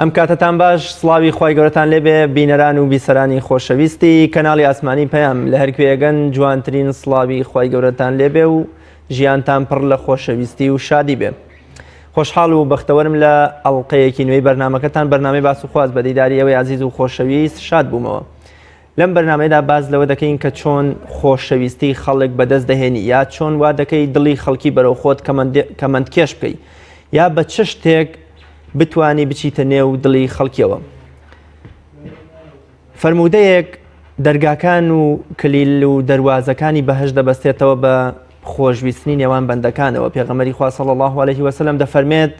ئەم کاتتان باش سڵاوی خوای گەورەتان لێبێ بینەران و بیسەرانی خۆشەویستی کەناڵی ئاسمانی پەیام لە هەرکوێگەن جوانترین سڵاوی خوای گەورەتان لێبێ و ژیانتان پڕ لە خۆشەویستی و شادی بێ. خۆشحاڵ و بەختەوەرم لە ئەڵلقەیەکی نوێی بەرنامەکەتان بەرنامەی باس و خواز بە دیداری ئەوەی عزیز و خۆشەویست شاد بوومەوە. لەم بەرنامەیەدا باز لەوە دەکەین کە چۆن خۆشەویستی خەڵک بەدەست دەهێنی یا چۆن وا دەکەی دڵی خەڵکی بەرەو خۆت کەمەندکێش بکەی یا بە چ شتێک بتوانی بچیتە نێو دڵی خەڵکیەوە. فەرموودەیەک دەرگاکان و کلیل و دەروازەکانی بەهەشت دەبەستێتەوە بە خۆشویستنی نێوان بەندەکانەوە. پێغەمبەری خوا صلی الله علیه و سلم دەفەرمێت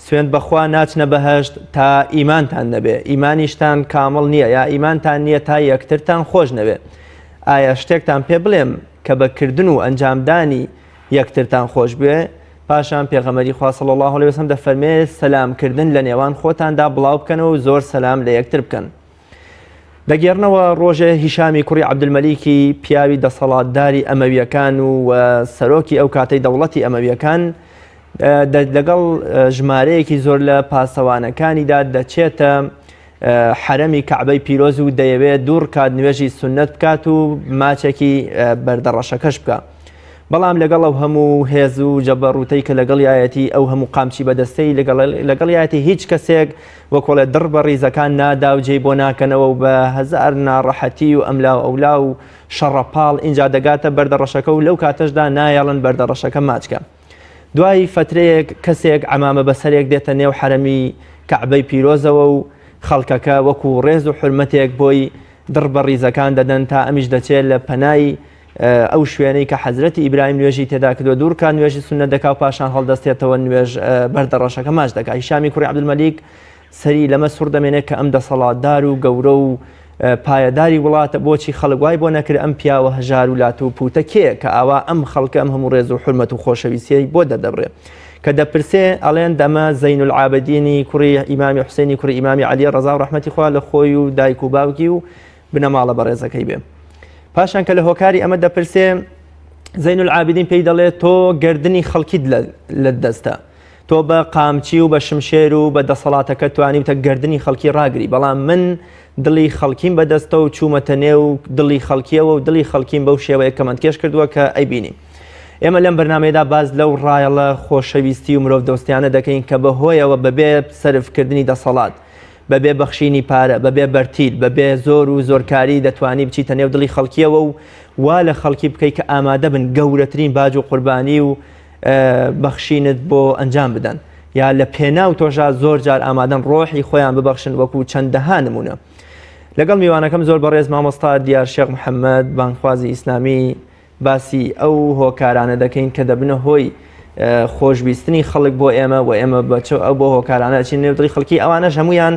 سوێند بەخوا ناچنە بەهەشت تا ئیمانتان نەبێ، ئیمانیشتان کامڵ نییە یا ئیمانتان نییە تا یەکترتان خۆش نەبێ. ئایا شتێکتان پێ بڵێم کە بەکردن و ئەنجامدانی یەکترتان خۆش بێ؟ پاشان پێغەمبەری خوا صلی الله علیه و سلم دەفەرمێت سەلامکردن لە نێوان خۆتاندا بڵاو بکەنەوە و زۆر سەلام لە یەکتر بکەن. دەگێڕنەوە ڕۆژێ هیشامی کوڕی عەبدولمەلیکی پیاوی دەسەڵاتداری ئەمەویەکان و سەرۆکی ئەو کاتەی دەوڵەتی ئەمەویەکان لەگەڵ ژمارەیەکی زۆر لە پاسەوانەکانیدا دەچێتە حرەمی کەعبەی پیرۆز و دەیەوێت دوور کات نوێژی سونەت بکات و ماچێکی بەردەڕەشەکەش بکە. بەڵام لەگەڵ ئەو هەموو هێز و جەبەڕوتەی کە لەگەڵیایەتی ئەو هەموو قامچی بەدەستەی لەگەڵیایەتی هیچ کەسێک وەکۆڵێ دڕ بە ڕیزەکان نادا و جێی بۆ ناکەنەوە و بە هەزار ناڕەحەتی و ئەملا و ئەولا و شەڕەپاڵ اینجا دەگاتە بەردەڕەشەکە و لەو کاتەشدا نایەڵن بەردەڕەشەکە ماچکە. دوای فترەیەک کەسێک عەمامە بەسەرێک دێتە نێو حرەمی کەعبەی پیرۆزەوە و خەڵکەکە وەکو ڕێز و حرمەتێک بۆی دڕ بە ڕیزەکان دەدەن تا ئەمیش دەچێت لە پەنای ئەو شوێنەی کە حەزرەتی ئیبراهیم نوێژی تێدا کردووە دوور کات نوێژی سونەت دەکا و پاشان هەڵدەستێتەوە نوێژ بەردەڕەشەکە ماچ دەکا. هیشامی کوڕی عەبدولمەلیک سەری لەمە سوور دەمێنێت کە ئەم دەسەڵاتدار و گەورە و پایەداری وڵاتە بۆچی خەڵک وای بۆ نەکرد ئەم پیاوە هەژار و لات و پوتە کێ کە ئاوا ئەم خەڵکە ئەم هەموو ڕێز و حورمەت و خۆشەویستی بۆ دەردەبڕێ. کە دەپرسێ ئەڵێن دەمە زەین العابدینی کوڕی ئیمامی حوسێنی کوڕی ئیمامی عەلی ڕەزا و ڕەحمەتی خوا لە خۆی و دایک و باوکی و بنەماڵە بەڕێزەکەی بێ. پاشان کە لە هۆکاری ئەمە دەپرسێ زەین العابدین پێی دەڵێت تۆ گردنی خەڵکیت لە دەستە، تۆ بە قامچی و بە شمشێر و بە دەسەڵاتەکە توانیتە گردنی خەڵکی ڕاگری، بەڵام من دڵی خەڵکیم بەدەستە و چوومەتە نێو دڵی خەڵکیەوە و دڵی خەڵکیم بەو شێوەیە کەمەندکێش کردووە کە ئەیبینی. ئێمە لەم بەرنامەیەدا باز لەو ڕایەڵە خۆشەویستی و مرۆڤ دۆستیانە دەکەین کە بەهۆیەوە بەبێ سەرفکردنی دەسەڵات، بەبێ بەخشینی پارە، بەبێ بەرتیل، بەبێ زۆر و زۆرکاری دەتوانی بچیتە نێو دڵی خەڵکیەوە و وا لە خەڵکی بکەیت کە ئامادە بن گەورەترین باج و قوربانی و بەخشینت بۆ ئەنجام بدەن یا لە پێناو تۆژا زۆر جار ئامادەن ڕۆحی خۆیان ببەخشن وەکو چەندەها نمونە. لەگەڵ میوانەکەم زۆر بەڕێز مامۆستا دیار شێخ محەممەد بانگخوازی ئیسلامی باسی ئەو هۆکارانە دەکەین کە دەبنە هۆی خۆشویستنی خەڵک بۆ ئێمە و ئێمە ئەو بۆ هۆکارانە چین نێودڵی خەڵکی ئەوانەش هەمویان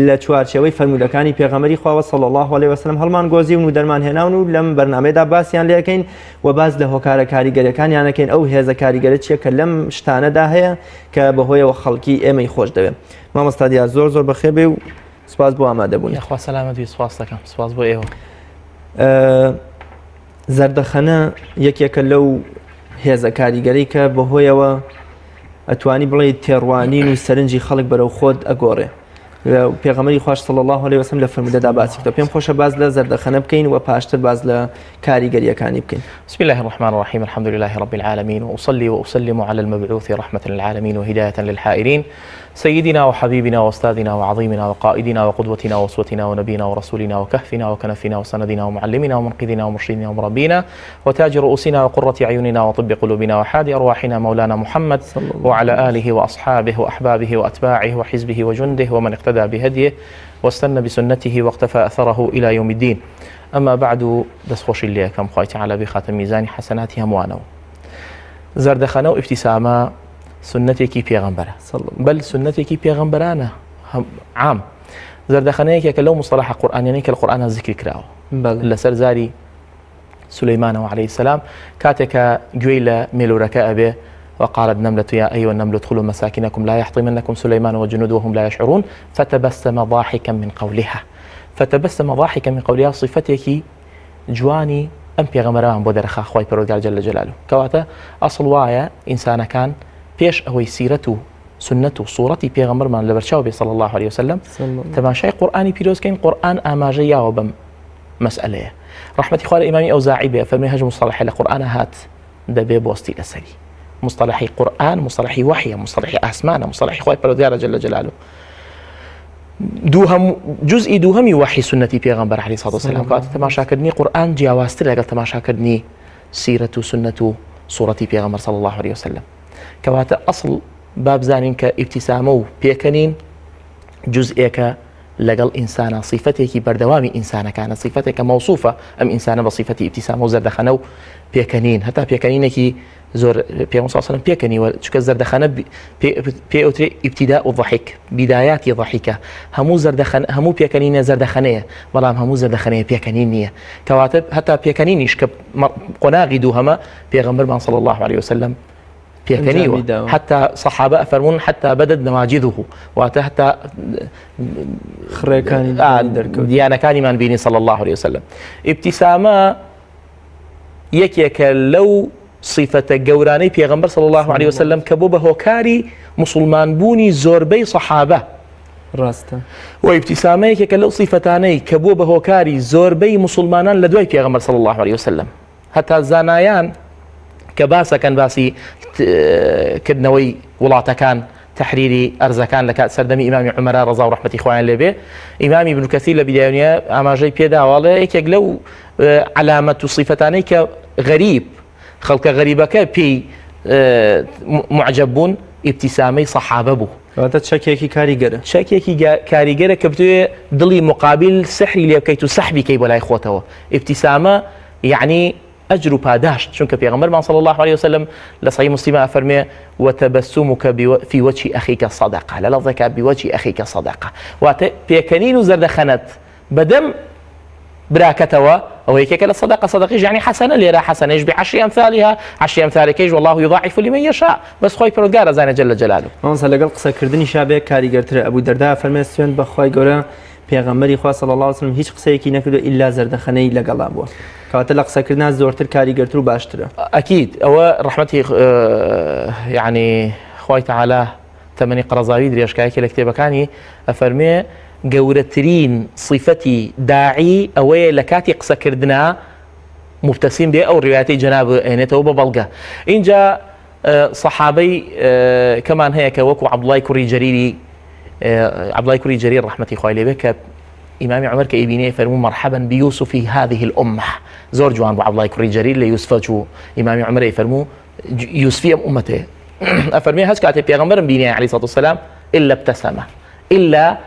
لە چوارچێوەی فەرمودەکانی پێغەمبەری خوا صلی الله علیه و سلم هەڵمان گۆزیون و دەرمان هێناون و لەم بەرنامەیەدا باسییان لێ یەکەین و باز لە هۆکارە کاریگەریەکانیان یەکەین ئەو هێزە کاریگەرە چیە کە لەم شتانەدا هەیە کە بەهۆیەوە خەڵکی ئێمەی خۆش دەوێت. مامۆستا دیار زۆر زۆر بەخێر بێ و سوپاس بۆ ئامادەبوون. خوا سەلامەتی سوپاس دەکەم. سوپاس بۆ ئێوە. زەردەخەنە یەکێکە لەو هێزە کاریگەری کە بەهۆیەوە ئەتوانی بڵێ تێڕوانین و سەرنجی خەڵک بەرەو خۆت ئەگۆڕێ. پێغەمبەری خوش صلی الله علیه و سلم لە فەرمودەدا باسی کردەوە. پێم خۆشە باز لە زەردەخەنە بکەین و پاشتر باز لە کاریگەریەکانی بکەین. بسم الله الرحمن الرحيم الحمد لله رب العالمين وأصلي وأسلم على المبعوث رحمة للعالمين وهداية للحائرين سيدنا وحبيبنا وأستاذنا وعظيمنا وقائدنا وقدوتنا وأسوتنا ونبينا ورسولنا وكهفنا وكنفنا وسندنا ومعلمنا ومنقذنا ومرشدنا ومربينا وتاج رؤوسنا وقرة عيوننا وطب قلوبنا وحاد أرواحنا مولانا محمد وعلى آله وأصحابه وأحبابه وأتباعه وحزبه وجنده ومن اقتدى بهديه واستنى بسنته واقتفى أثره إلى يوم الدين. أما بعد دەستخۆشی لێ یەکەم خوای تەعالا بخاتە میزانی حەسەناتی هەمووانەوە. زەردەخەنە و ئیفتیسامە سنەتێکی پێغەمبەرە، بەل سنەتێکی پێغەمبەرانە عام. زەردەخەنەیەکێکە لەو مصطلح قورئانیانەی کە لە قورئانە ذکر کراوە لەسەر زاری سولەیمانەوە عەلەیهی سەلام کاتێکە گوێی لە مێلوورەکە ئەبێ وقالت نملة يا أيها النمل ادخلوا مساكنكم لا يحطمنكم سليمان وجنوده وهم لا يشعرون فتبسم ضاحكا من قولها. فتبسم ضاحكا من قولها صفتك جواني ئەم پێغەمبەران بۆ دەرەخا خوای پەروەردگار جەل جەلالوه. کەواتە ئەسڵ وایە ئینسانەکان پێش ئەوەی سیرەت و سنة وصورتي بيغمبر من لبرشاو صلى الله عليه وسلم تماشای قورآنی پیرۆزکەین قورآن ئاماژەیاوە بەم مەسئلەیە ڕەحمەتی خوا لە ئیمامی ئەوزاعی بێ فەرمێ هەژ مصطلحی لە قورآن هات دەبێ بۆستی لەسەری مصطلحی قورآن مصطلحی وحیە مصطلحی ئاسمانە مصطلحی خوای پەروەردگارە جل جلاله جزئی دووهەمی وحی سنەتی پێغەمبەر عەلەیهی سەڵاتو وەسەلام کەواتە تەماشاکردنی قورآن جیاوازتر لەگەڵ تەماشاکردنی سیرەت و سنەت و سوورەتی پێغەمبەر صلی الله عليه وسلم کەواتە ئەسڵ بابزانین کە ئیبتیسامە و پێکەنین جزئێکە لەگەڵ ئینسانە صیفەتێکی بەردەوامی ئینسانەکانە صیفەتێکە مەوسوفە ئەم ئینسانە بە صیفەتی ئیبتیسامە و زەردەخەنە و پێکەنین هەتا پێکەنینێکی زۆر پێغەمبەر صلی الله عليه وسلم پێکەنیوە چونکە زەردەخەنە پێوترێ ئیبتیدا و ضحک بیدایاتی ضحیکە هەموو پێکەنینە زەردەخەنەیە بەڵام هەموو زەردەخەنەیە پێکەنین نییە کەواتە هەتا پێکەنینیش کە قۆناغی دووهەمە پێغەمبەرمان صلی الله عليه وسلم پێکەنیوە حتى صحابە ئەفەرمون حتى بدت نواجذه واتە حتى خڕێکانی دیانەکانیمان بینی صلی الله عليه وسلم ئیبتیسامە یەکێکە لەو صفەتە گەورانەی پێغەمبەر صلی الله عليه وسلم کە بۆ بە هۆکاری مسلمان بوونی زۆربەی صحابە ڕاستە و ئیبتیسامە یەکێکە لەو صفەتانەی کە بۆ بە هۆکاری زۆربەی مسلمانان لە دوای پێغەمبەر صلی الله عليه وسلم هەتا زانایان کە باسەکەن باسی کردنەوەی وڵاتەکان تحریری ئەرزەکان لە کات سەردەمی ئیمامی عومەرە ڕەزا و ڕەحمەتی خوایان لێبێ ئیمامی ابن کەثیر لە بیدایەوە ئاماژەی پێداوەڵێ یەکێک لەو علامەت و صیفەتانەی کە غەریب خەڵکە غەریبەکە پێی معجب بوون ئیبتیسامەی سەحابە بوو کەواتە چەکێکی کاریگەرە چەکێکی کاریگەرە کە بتوێ دڵی مقابل سحری لێ بکەیت و سەحبی کەی بۆ لای خۆتەوە ئیبتیسامە یعنی أجر پاداشت چونکە پێغەمبەرمان صلی الله عليه وسلم لە صحیح مسلم ئەفەرمێ وتبسمك في وجه أخيك صدقة لە لەفظێکە بوجه أخيك صدقة واتە پێکەنین و زەردەخەنەت بەدەم براکەتەوە ئەو یەکێکە لە صدقەش یعنی حەسەنە لێرە حەسەنەش بعشر أمثالها عشر أمثالكەیش والله يضاعف لمن يشاء بس خۆی پەروەردگار ئەزانێ جل جلاله مامۆستا لەگەڵ قسەکردنی شابێ کاریگەرترە ئەبوو دەردا فەرمێ سوێن بەخوای گەورە پێغەمبەری خوا صلی الله عليه وسلم هیچ قسەیەکی نەکردو ئیلا زەردەخەنەی لەگەڵا بووە کەواتە لە قسەکردنا زۆرتر کاریگەرتر و باشترە ئەکید ئەوە ڕەحمەتی یعنی خوای تەعالا تەمەنی قەرەزاوی درێژکایەکی لە کتێبەکانی ئەفەرمێ گەورەترین صیفەتی داعی ئەوەیە لە کاتی قسەکردنا مبتەسیم بێ ئەو ڕوایەتی جەناب ئێنێتەوە بە بەڵگە اینجا سەحابەی کەمان هەیە کە وەکو عەبدوڵای کوڕی جەریر ڕەحمەتی خوای لێ بێ کە إمام عمر كإبنية فرموا مرحبا بيوسف هذه الأمة زور جوان أبو عبد الله كوري جرير ليوسف جو إمام عمر يفرموا يوسفي أمته أفرمي هز كاتب بيغمبر بيني عليه الصلاة والسلام إلا ابتسمة إلا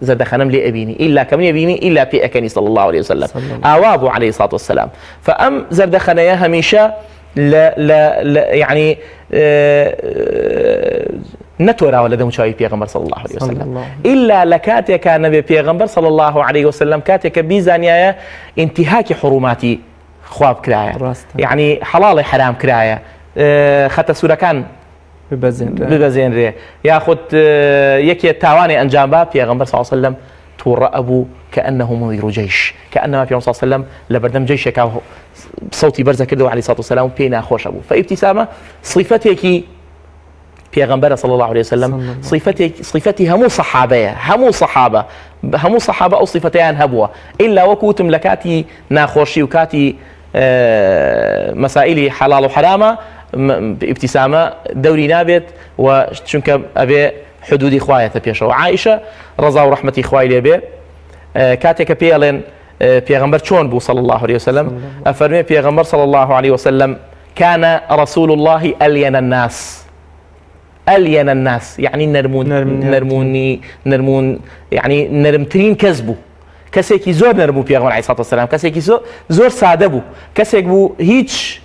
زردخنم لأبيني إلا كمن يبيني إلا بيأكني صلى الله عليه وسلم أوابه عليه الصلاة والسلام فأم زردخنيا هميشة لا يعني نتورا ولا دم شاي بيغمبر صلى الله عليه وسلم إلا لكاتي كان نبي بيغمبر صلى الله عليه وسلم كاتي كبيزانيا انتهاك حرماتي خواب كرايا يعني حلال حرام كرايا خطا سورة كان ببزين ري ياخذ يكي التاواني انجام باب بيغمبر صلى الله عليه وسلم تورا ابو كانه مدير جيش كانما في صلى الله عليه وسلم لبردم جيش كاو صوتي برزه كده عليه الصلاه والسلام بينا خوش ابو فابتسامه صفتك پیغمبر صلی الله علیه وسلم صفتي همو صحابه او صفتيان هبوه الا وكوتم لكاتي ناخوشي وكاتي مسائل حلال وحرامه ابتسامه دوري نابت وشنك ابي حدود اخوايته بيشو عائشه رضا ورحمه اخواي لي كاتك بيلن پیغمبر چون بو صلی الله عليه وسلم افرمي پیغمبر صلی الله عليه وسلم كان رسول الله ألين الناس يعني نرمون يعني نرمترين كذبو كسيكي زور نرمو بيغمبر عليه الصلاة والسلام كسيكي زور ساده بو كسيك بو هيج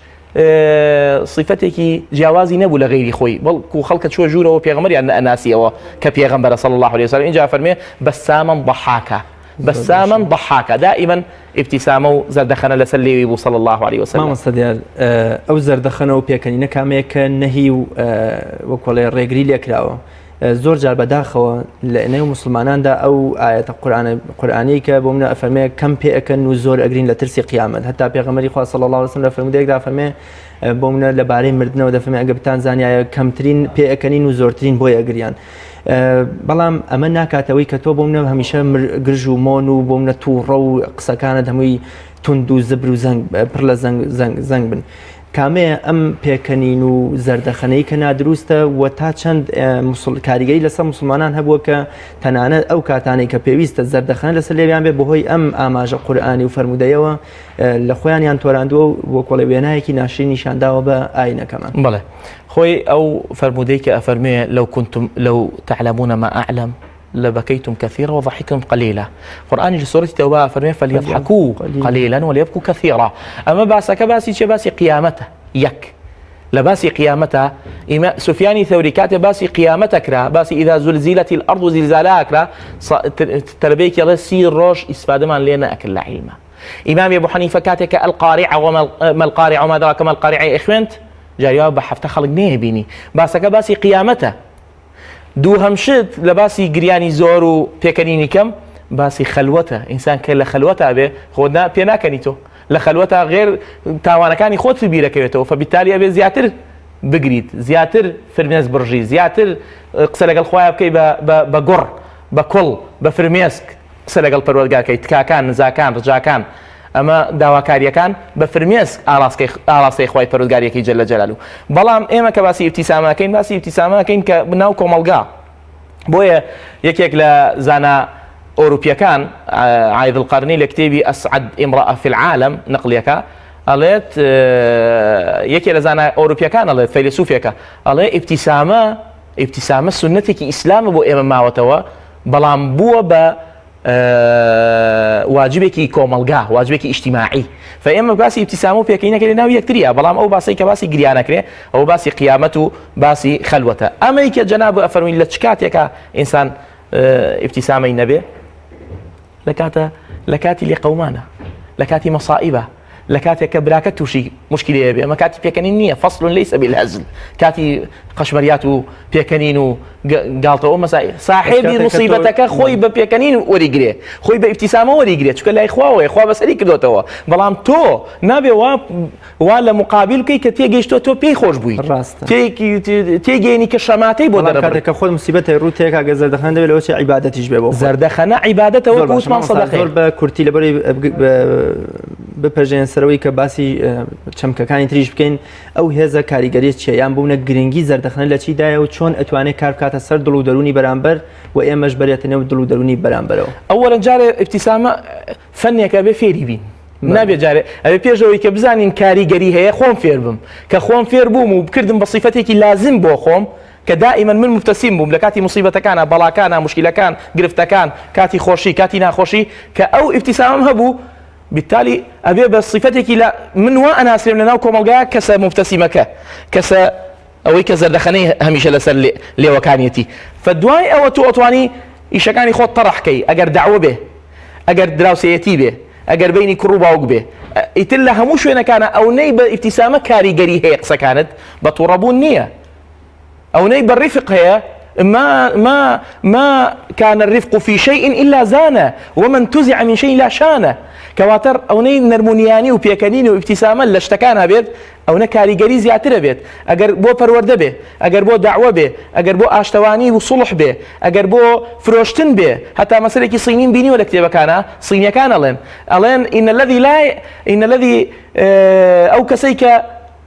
صفتك جوازي نبو لغيري خوي بل كو خلقت شو جوره وبيغمبر يعني أناسي أو كبيغمبر صلى الله عليه وسلم إن جاء فرمي بساما ضحاكا دائما ابتسامه زردخنا لسلي ويبو صلى الله عليه وسلم ما مستديال او زردخنا وبيكني نكاميك نهي وكولي ريغري ليكراو زۆر جار بەداخەوە لە نێو مسلماناندا ئەو ئاەتە قورئانی کە بۆ منە ئەفەرمێ کەم پێەکەن و زۆر ئەگرین لە ترسی قیامەت هەتا پێغەمبەری خوا صلی الله علیه و سلم لە فەرمودەیەکدا فەرمێ بۆ منە لەبارەی مردنەوە دەفەرمێ ئەگە بتان زانیایە کەمترین پێەکەنین و زۆرترین بۆی ئەگریان بەڵام ئەمە ناکاتەوەی کە تۆ بۆ منە هەمیشە گرژ و مۆن و بۆ منە تووڕە و قسەکانت هەمووی تند و زبر و پڕ لە زەنگ بن کامەیە ئەم پێکەنین و زەردەخەنەی کە نادروستە و تا چەند کاریگەری لەسەر مسلمانان هەبووە کە تەنانەت ئەو کاتانەی کە پێویستە زەردەخەنە لەسەر لێویان بێ بەهۆی ئەم ئاماژە قورئانی و فەرمودەیەوە لە خۆیانیان تۆراندووە و وەکوڵێ وێنایەکی ناشرین نیشانداوە بە ئاینەکەمان. بەڵێ خۆی ئەو فەرمودەی کە ئەفەرمێ لەو تعلمون ما أعلم لبكيتم كثيرا وضحكتم قليلا. قرآن سورة التوبة فرمي فليضحكوا قليلا وليبكوا كثيرا. أما باسك باسي شي باسي قيامته يك لباسي قيامته سفياني ثوري كاتب باسي قيامتك را باسي إذا زلزلت الأرض زلزالها را تربيك يلا سير روش استفادة من لنا أكل علمه. إمام أبو حنيفة كاتك القارعة وما القارعة وما أدراك ما القارعة إخوانت جاريا بحفت خلق نهبيني باسك باسي قيامته دوو هەمشت لە باسی گریانی زۆر و پێکەنینی کەم باسی خەلوەتە ئینسان کە لە خەلوەتە بێ خۆ پێ ناکەنی تۆ لە خەلوەتە غێر تاوانەکانی خۆت بیرەکەوێتەوە فبیتالی ئەبێ زیاتر بگریت زیاتر فرمێس بڕژی زیاتر قسە لەگەڵ خوایە بکەی بە گۆڕ بە کوڵ بە فرمێسک قسە لەگەڵ پەروەردگارکەی تکاکان نزاکان ڕجاکان ئەمە داواکاریەکان بە فرمێسک ئاڵاستەی خوای پەروەردگاریەکەی جەلە جەلالو. بەڵام ئێمە کە باسی ئیبتیسامەکەین باسی ئیبتیسامەکەین کە بناو کۆمەڵگا بۆیە یەکێک لە زانا ئۆروپیەکان عاید القرنی لە کتێبی ئەسعەد ئیمرأة في العالم نقلیەکە ئەڵێت یەکێک لە زانا ئۆروپیەکان ئەڵێت فەیلسوفێکە ئەڵێ ئیبتیسامە سنەتێکی ئیسلامە بۆ ئێمە ماوەتەوە بەڵام بووە بە واجبێکی کۆمەڵگا واجبێکی ئیجتیماعی فئێمە باسی ئیبتیسامە و پێکەنینەکە لە ناو یەکتریە بەڵام ئەو باسی کە باسی گریانەکرێ ئەو باسی قیامەت و باسی خەلوەتە. ئەمەی کە جەناب ئەفەرمووی لە چ کاتێکە ئینسان ئیبتیسامەی نەبێ لە کاتی لێقەومانە لە کاتی مەصائبە لە کاتێک کە براکە تووشی مشکلەیە بێ ئەمە کاتی پێکەنین نییە فەصل لەیس بالهەزل کاتی قەشمەریات و پێکەنین و گاڵتەوە مەسائل صاحبی مصیبەتەکە خۆی بە پێکەنین وەریگرێ خۆی بە ئیبتیسامە وەریگرێت چونکە لای خواوەیە خوا بەسەری کردوتەوە بەڵام تۆ نابێ وا لە مقابل بکەی کە تێگەیشتۆ تۆ پێی خۆش بووی تێگەینی کە شەماتەی بۆ دەرەکە خۆت مصیبەتی ڕوو تێکا گە زەردەخەن دەبێت لەوە چ عیبادەتیش بێ بۆ زەردەخەنە عیبادەتەوە گوتمان سەدەقە زۆر بە کورتی لەبەری بپەرژێن سەرەوەی کە باسی چەمکەکانی تریش بکەین ئەو هێزە کاریگەری چیان بوونە گرنگی زەردەخەن لە چیدایە و چۆن ئەتوانێت کار بکاتە سەر دڵ و دەرونی بەرامبەر و ئێمەش بەرێتە نێو دڵ و دەرونی بەرامبەرەوە. ئەوەڵەن جارێ ئیبتیسامە فەنێکە بێ فێری بین نابێت جارێ ئەوێ پێشەوەی کە بزانین کاریگەری هەیە خۆم فێر بم کە خۆم فێر بووم و بکردم بە صیفەتێکی لازم بۆ خۆم کە دائما من مبتەسیم بووم لە کاتی مصیبەتەکانە بەڵاکانە مشکلەکان گرفتەکان کاتی خۆشی کاتی ناخۆشی کە ئەو ئیبتیسامم هەبوو بالتالي أبي بصفتك لا من وأنا أسلم لنا كومالجا كسا مبتسمك كسا أو كذا دخني هميشة لسر لي وكانيتي فالدواي أو توأتواني إيش كان يخوض طرح كي أجر دعوة به أجر دراوسيتي به أجر بيني كروبا وجبه يتلا هموش وين كان أو نيب ابتسامة كاريجري هي قصة كانت بتوربون نية أو نيب الرفق هي ما كان الرفق في شيء إلا زانه ومن انتزع من شيء لا شانه كواتر أو نرمونياني وبيكانيني وابتسامة لاشتكانها بيت أو نكاريجري زياتر بيت أجر بو فرورده به أجر بو دعوة به أجر بو أشتواني وصلح به أجر بو فروشتن به حتى مثلا كي صينيين بيني ولا كتير كان صينيا كان ألين إن الذي أو كسيك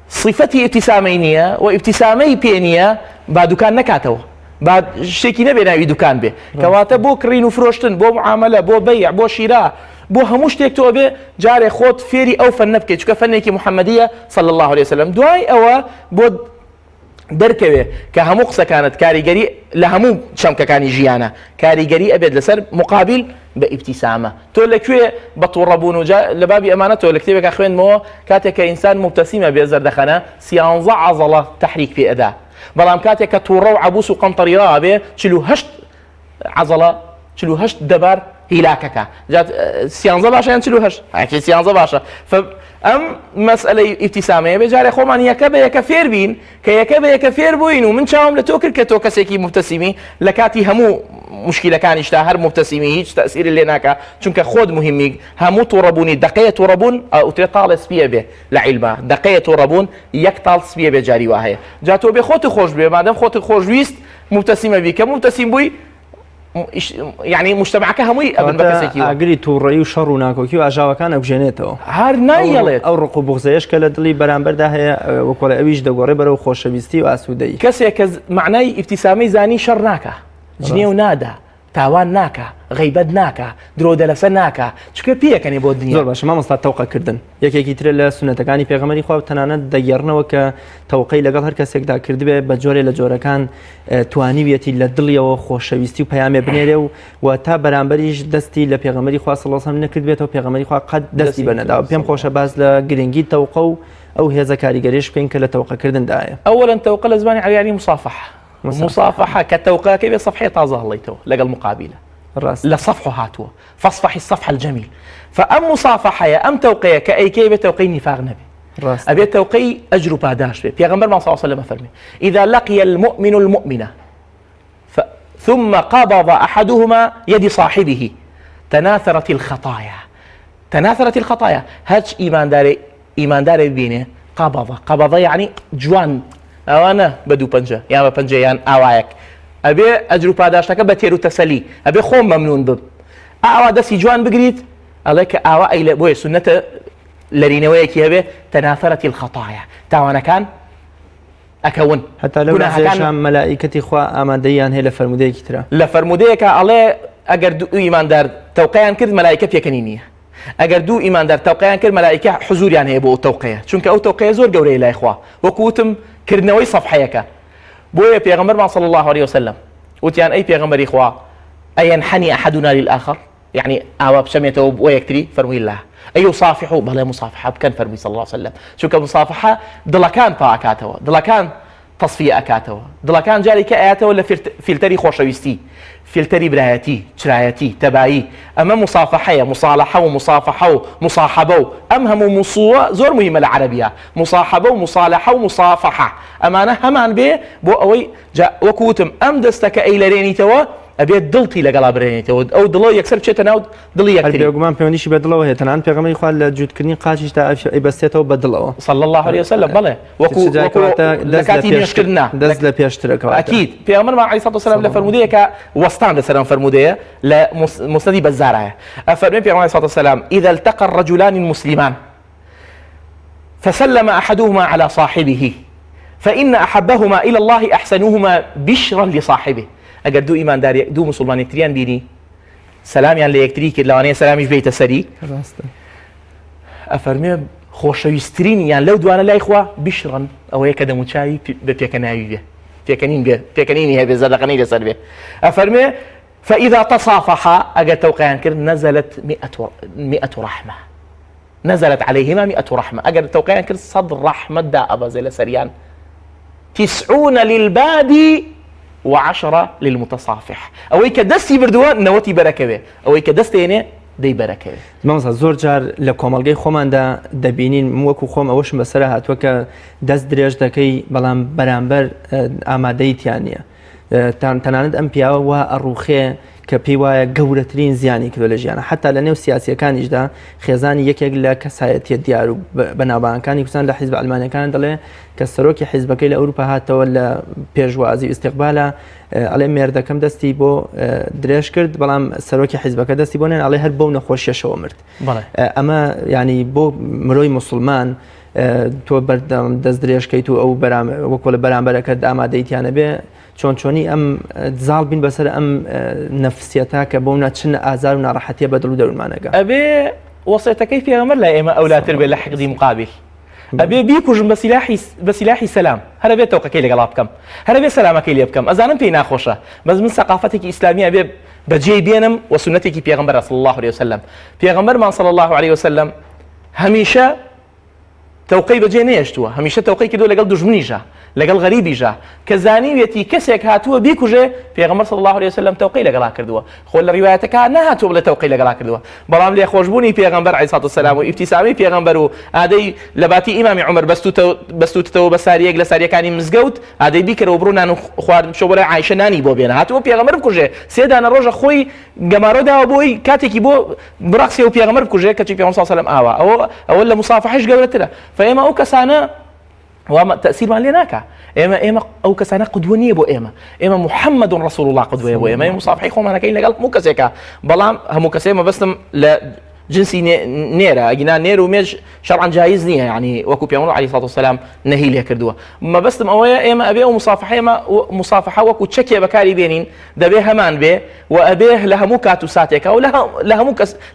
صفتي ابتسامينية وابتسامي بينية بعد كان نكاتو بعد شتێکی نەبێ ناوی دوکان بێ کەواتە بۆ کڕین و فرۆشتن بۆ معاملە بۆ بەیع بۆ شیرا بۆ هەموو شتێک تۆ بێ جارێ خۆت فێری ئەو فەن نەبکەیت چونکە فەنێکی محەممەدیە صلی الله عليه وسلم دوای ئەوە بۆ دەرکەوێ کە هەموو قسەکانت کاریگەری لە هەموو چەمکەکانی ژیانە کاریگەری ئەبێت لەسەر مقابل بە ئیبتیسامە تۆ لەکوێ بە تووڕەبوون و لە بابی ئەمانە تۆ لە کتێبێکە خوێنمەوە کاتێک کە ئینسان مبتەسیمە بێ زەردەخەنە 11 عەزەڵە تەحریک پێ ئەدا بەڵام کاتێک کە تووڕە و عەبوس و قەنتەریرا بێ 48 عەزەڵە 48 دەبار هیلاکەکە جات سیانزە باشە یان 48 هاکی سیانزە باشە ئەم مەسئلەی ئیبتیسامەیە بێجارێ خۆمان یەکە بە یەکە فێر بین کە یەکە بە یەکە فێر بووین و من چاوم لە تۆ کرد کە تۆ کەسێکی مبتەسیمی لە کاتی هەموو مشکلەکانیشتا هەر مبتەسیمی هیچ تەسیری لێ ناکە چونکە خۆت مهمی هەموو تووڕەبوونی دقەیە تووڕەبوون ئەوترێ تاڵە سپیە بێ لە عیلما دقەیە تووڕەبوون یەک تاڵ سپیە بێ جاری وا هەیە جا تۆ بێ خۆت خۆش بێ مادەم خۆت خۆشویست مبتەسیمە بی کە مبتەسیم بووی يعني مجتمعك هموي ابن بكسكي اگری توڕەیی و شەڕ و ناکۆکی و ئاژاوەکان ئەبژێنێتەوە هەر نایەڵێت ئەو ڕق و بغزەیەش کە لە دڵی بەرامبەردا هەیە وەکۆڵە ئەویش دەگۆڕێ بەرەو خۆشەویستی و ئاسوودەیی کەسێک کە معنای ئیبتیسامی زانی شەڕ ناکە جنێ و نادا تاوان ناکە غیبەت ناکە درۆ دەلەسە ناکە چکە پێیەکەنێ بۆ دنیا زۆر باشە مامۆستا تەوقەکردن یەکێکی ترە لە سونەتەکانی پێغەمبەری خوا و تەنانەت دەگەڕنەوە کە تەوقەی لەگەڵ هەر کەسێکدا کردبێ بە جۆرێ لە جۆرەکان توانی بێتی لە دڵیەوە خۆشەویستی و پەیامێ بنێرێ و تا بەرامبەریش دەستی لە پێغەمبەری خوا صلی الله علیه و سلم نەکرد بێتەوە پێغەمبەری خوا قەت دەستی بەنەداوە پێم خۆشە باز لە گرنگی تەوقە و ئەو هێزە کاریگەریش بکەین کە لە تەوقەکردندایە ئەوەڵەن تەوقە لە زمانی عەربی مصافحة کە تەوقە کە بێ صفحەیە تازە هەڵەیتەوە لەگەڵ مقابلە لصفحه هاتوه فاصفح الصفح الجميل فأم مصافحة أم توقية كأي كيف توقي نفاق نبي أبي توقي أجر باداش به پیغمبر ما صلى الله عليه وسلم فرمي إذا لقي المؤمن المؤمنة ثم قبض أحدهما يد صاحبه تناثرت الخطايا هاتش إيمان داري بينه قبض يعني جوان أوانا بدو بنجة يعني بنجة يعني أوايك ئەبێ ئەجر و پاداشتەکە بە تێر و تەسەلی ئەبێ خۆم مەمنون بم ئاوا دەستی جوان بگریت ئەڵێ کە ئاوا ئەی لە بۆیە سونەتە لەرینەوەیەکی هەبێ تەنافەرەتی الخەتایا تاوانەکان ئەکەون هەتا لەو لەحظەیەشان مەلائیکەتی خوا ئامادەیان هەیە لە فەرمودەیەکی ترە لە فەرمودەیەکە ئەڵێ ئەگەر دوو ئیماندار تەوقەیان کرد مەلائیکە پێکەنی نییە ئەگەر دوو ئیماندار تەوقەیان کرد مەلائیکە حزوریان هەیە بۆ ئەو تەوقەیە چونکە ئەو تەوقەیە زۆر گەورەیە لای خوا وەکوتم کردنەوەی صەفحەیەکە بويا پیغمبر صلى الله عليه وسلم وتيان أي پیغمبر إخوة أينحني أحدنا للآخر يعني أواب شميته ويكتري فرمي الله أي يصافحوا بلا مصافحة بكن فرمي صلى الله عليه وسلم شو كمصافحة دلكان باكاته دلكان تصفية أكاته دلكان جاري كآياته ولا فلتري خوشويستي فلتري برايتي شرايتي تبايي أما مصافحة مصالحة ومصافحة ومصاحبة أمهم مصوة زور مهمة العربية مصاحبة ومصالحة ومصافحة أمانة همان بي بو أوي جاء وكوتم أم دستك أي لريني توا أبيت دڵتی لەگەڵا برێنێتەوە ئەو دڵۆ یەکسەر بچێتە ناو دڵی یەکتری بێگومان پەیوەندیشی بە دڵەوە هەیە تەنانەت پێغەمبەری خوا لە جووتکردنی قاچیشدا ئەیبەستێتەوە بە دڵەوە صلی الله عليه وسلم بەڵێ وەکو لە کاتی نوێشکردنا دەست لە پێشترەکەوە ئەکید پێغەمبەر عەلەیهی سەڵاتو وسەلام لە فەرمودەیەکە وەستان لەسەر ئەم فەرمودەیە لە مسندی بەزارایە ئەفەرمێ پێغەمبەر عەلەیهی سەڵاتو وسەلام إذا التقى الرجلان المسلمان فسلم أحدهما على صاحبه فإن أحبهما إلى الله أحسنهما بشرا لصاحبه ئەگەر دوو ئیماندار دوو مسلمان یەکتریان بینی سەلامیان لە یەکتری کرد لەوانەیە سەلامیش بێتە سەری ئەفەرمێ خۆشەویستترین یان لەو دوانە لای خوا بیشڕن ئەوەیە کە دەموچاوی بە پێکەناوی بێ پێکەنینی هەبێ زەدەقەنەی لەسەر بێ ئەفەرمێ فإذا تصافحا ئەگەر تەوقەیان کرد نزلت 100 رحمة نزلت عليهما 100 رحمة ئەگەر تەوقەیان کرد 100 رحمة دا ئەبەزێ لەسەریان 90 للبادي و10 للمتصافح ئەوەی کە دەستی بردووە نەوەتی بەرەکەوێ ئەوەی کە دەستێنێ دەی بەرەکەوێ مامۆستا زۆر جار لە کۆمەڵگەی خۆماندا دەبینین وەکو خۆم ئەوەشم بەسەرە هاتووە کە دەست درێژ دەکەی بەڵام بەرامبەر ئامادەیتیان نییە تەنانەت ئەم پیاوە وا ئەڕوخێ کە پێی وایە گەورەترین زیانی کردو لە ژیانە حتا لە نێو سیاسیەکانیشدا خێزانی یەکێک لە کەسایەتیە دیار و بەناوبانەکانی کوردستان لە حیزب ئەلمانیەکان دەڵێ کە سەرۆکی حیزبەکەی لە ئەوروپا هاتەوە لە پێشوازی ئیستیقبالە ئەڵێ مێردەکەم دەستی بۆ درێژ کرد بەڵام سەرۆکی حیزبەکە دەستی بۆ نێن ئەڵێ هەر بەو نەخۆشیەشەوە مرد ئەمە ینی بۆ مرۆی موسڵمان تۆ بەردەم دەست درێژکەیت و ئەو وەکۆ لە بەرامبەرەکەت ئامادەیتیانە بێ چۆنی ئەم زاڵ بین بەسەر ئەم نەفسیەتا کە بۆ ناچنە ئازار و ناڕەحەتیە بە دڵ و دەروونمانەکە ئەبێ وەسیەتەکەی پێغەمبەر لای ئێمە ئەولاتر بێ لە حەقدی مقابل ئەبێ بیکوژم بە سیلاحی سەلام هەر بێت تەوقەکەی لەگەڵا بکەم هەر بێ سەلامەکەی لێ بکەم ئەزانم پێی ناخۆشە بەس من سەقافەتێکی ئیسلامی ئەبێ بەجێ بێنم و سونەتێکی پێغەمبەر صلی الله عليه وسلم پێغەمبەرمان صلی الله عليه وسلم هەمیشە تەوقەی بەجێ نێشتووە هەمیشە تەوقەی کردو لەگەڵ دوژمنیشە لەگەڵ غەریبیژە کە زانیوێتی کەسێک هاتووە بیکوژێ پێغەمبەر صلی الله عليه وسلم تەوقی لەگەڵا کردووە خۆ لە ڕیوایەتەکە نەهاتووە بڵێ تەوقی لەگەڵا کردووە بەڵام لێ خۆشبوونی پێغەمبەر عەلەیهی سەڵاتو وەسەلام و ئیبتیسامی پێغەمبەر و ئادەی لە باتی ئیمامی عومەر بەستوتەوە بە ساریەک لە ساریەکانی مزگەوت ئادەی بیکەرەوە بڕۆ نان و خواردن بچۆ بۆلای عایشە نانی بۆ بێنە هاتووە پێغەمبەر بکوژێ سێ دانە ڕۆژە خۆی گەمارۆ داوە بۆی کاتێکی بۆ بڕاقسێ و پێغەمبەر بکوژێ کەچی پێغەمبەر صلی الله عليه وسلم ئاوا ئەوە لە مصافحەش گەورەترە فئێمە ئەو کەسانە تأثيرمان لێ ناکە ئێمە ئەو کەسانە قودوە نییە بۆ ئێمە محەممەد رسول الله قودوەیە بۆ ئێمە مصافحەی خۆمانەکەین لەگەڵ هەموو کەسێکە بەڵام هەموو کەسێ مەبەستم لە جنسی نێرە ئەگینا نێر و مێژ شەرعاً جایز نییە یعنی وەکو پێغەمبەر عەلەیهی سەڵاتو وەسەلام نەهی لێ کردووە مەبەستم ئەوەیە ئێمە ئەبێ ئەو مصافحە وەکو چەکێ بەکاری بێنین دەبێ هەمان بێ و ئەبێ لە هەموو کات و ساتێکە و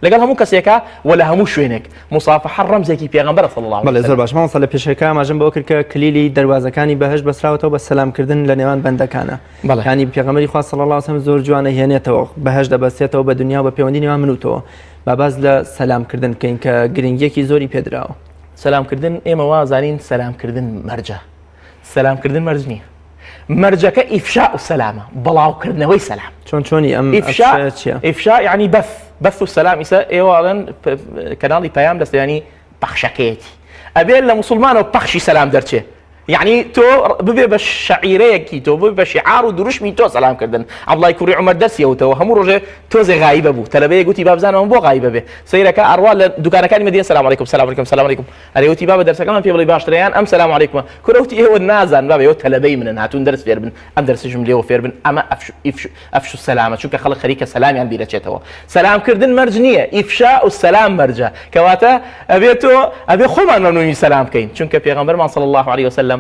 لەگەڵ هەموو کەسێکە و لە هەموو شوێنێک مصافحە ڕەمزێکی پێغەمبەرە صلی الله عليه وسلم. زۆر باش مامۆستا لە پێشەکە ئاماژەم بەوە کرد کە کلیلی دەواازەکانی بەهەشت بەسراوەتەوە بە سەلامکردن لە نێوان بەندەکانە ینی پێغەمبەری خوا صلی الله عليه وسلم زۆر جوانە هێنێتەوە بەهەشت دەبەستێتەوە بە دنیا و بە پەیوەندی نێوان منوتەوە باباز لە سەلامکردن بکەین کە گرنگیەکی زۆری پێدراوە. سەلامکردن ئێمە وازانین سەلامکردن مەرجە سەلامکردن مەرج نییە مەرجەکە ئیفشاء و سەلامە بڵاوکردنەوەی سەلام چۆنی ئەم ئیفشاء یعنی بەث و سەلام ئیسا ئێوەڵێن کەناڵی پەیام دەستێنی پەخشەکەیەتی ئەبێ لە موسڵمانەوە پەخشی سەلام دەرچێ يعني تو ببي بالشعيريك تو ببي بشعار ودروش مي تو سلام كردن عبد كوري عمر درسي وتو هم روجه تو زي غايبه بو تلبيه قلتي باب زانه بو غايبه به سيرك اروال دكان كان مدينه السلام عليكم السلام عليكم السلام عليكم اريوتي باب درس كمان في بلي باشتريان ام السلام عليكم كروتي هو النازن باب يو تلبي من هاتون درس فيربن ام درس جمله وفيربن اما افشو السلامه شو كخلق خريك سلام يعني بيرتشتو سلام كردن مرجنيه افشاء السلام مرجه كواتا ابي خوما منو سلام كاين شنك پیغمبر صلى الله عليه وسلم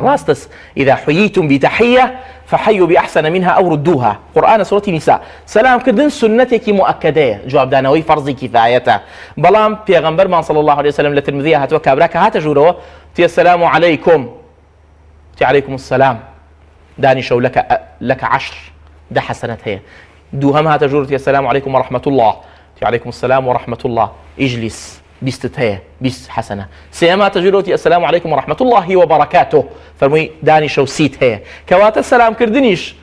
راستس إذا حييتم بتحية فحيوا بأحسن منها أو ردوها قرآن سورة النساء سلام كردن سنتك مؤكدة جواب دانوي فرض كفايته بلام پیغمبر صلى الله عليه وسلم لترمذيه هاتوا كابراك هات جورو تي السلام عليكم تي عليكم السلام داني شو لك 10 ده حسنات هي دوهم هات جورو تي السلام عليكم ورحمة الله تي عليكم السلام ورحمة الله اجلس بيستتهي بيست حسنة سيما تجروتي السلام عليكم ورحمة الله وبركاته فرمي داني شو سيت هي كوات السلام كردنيش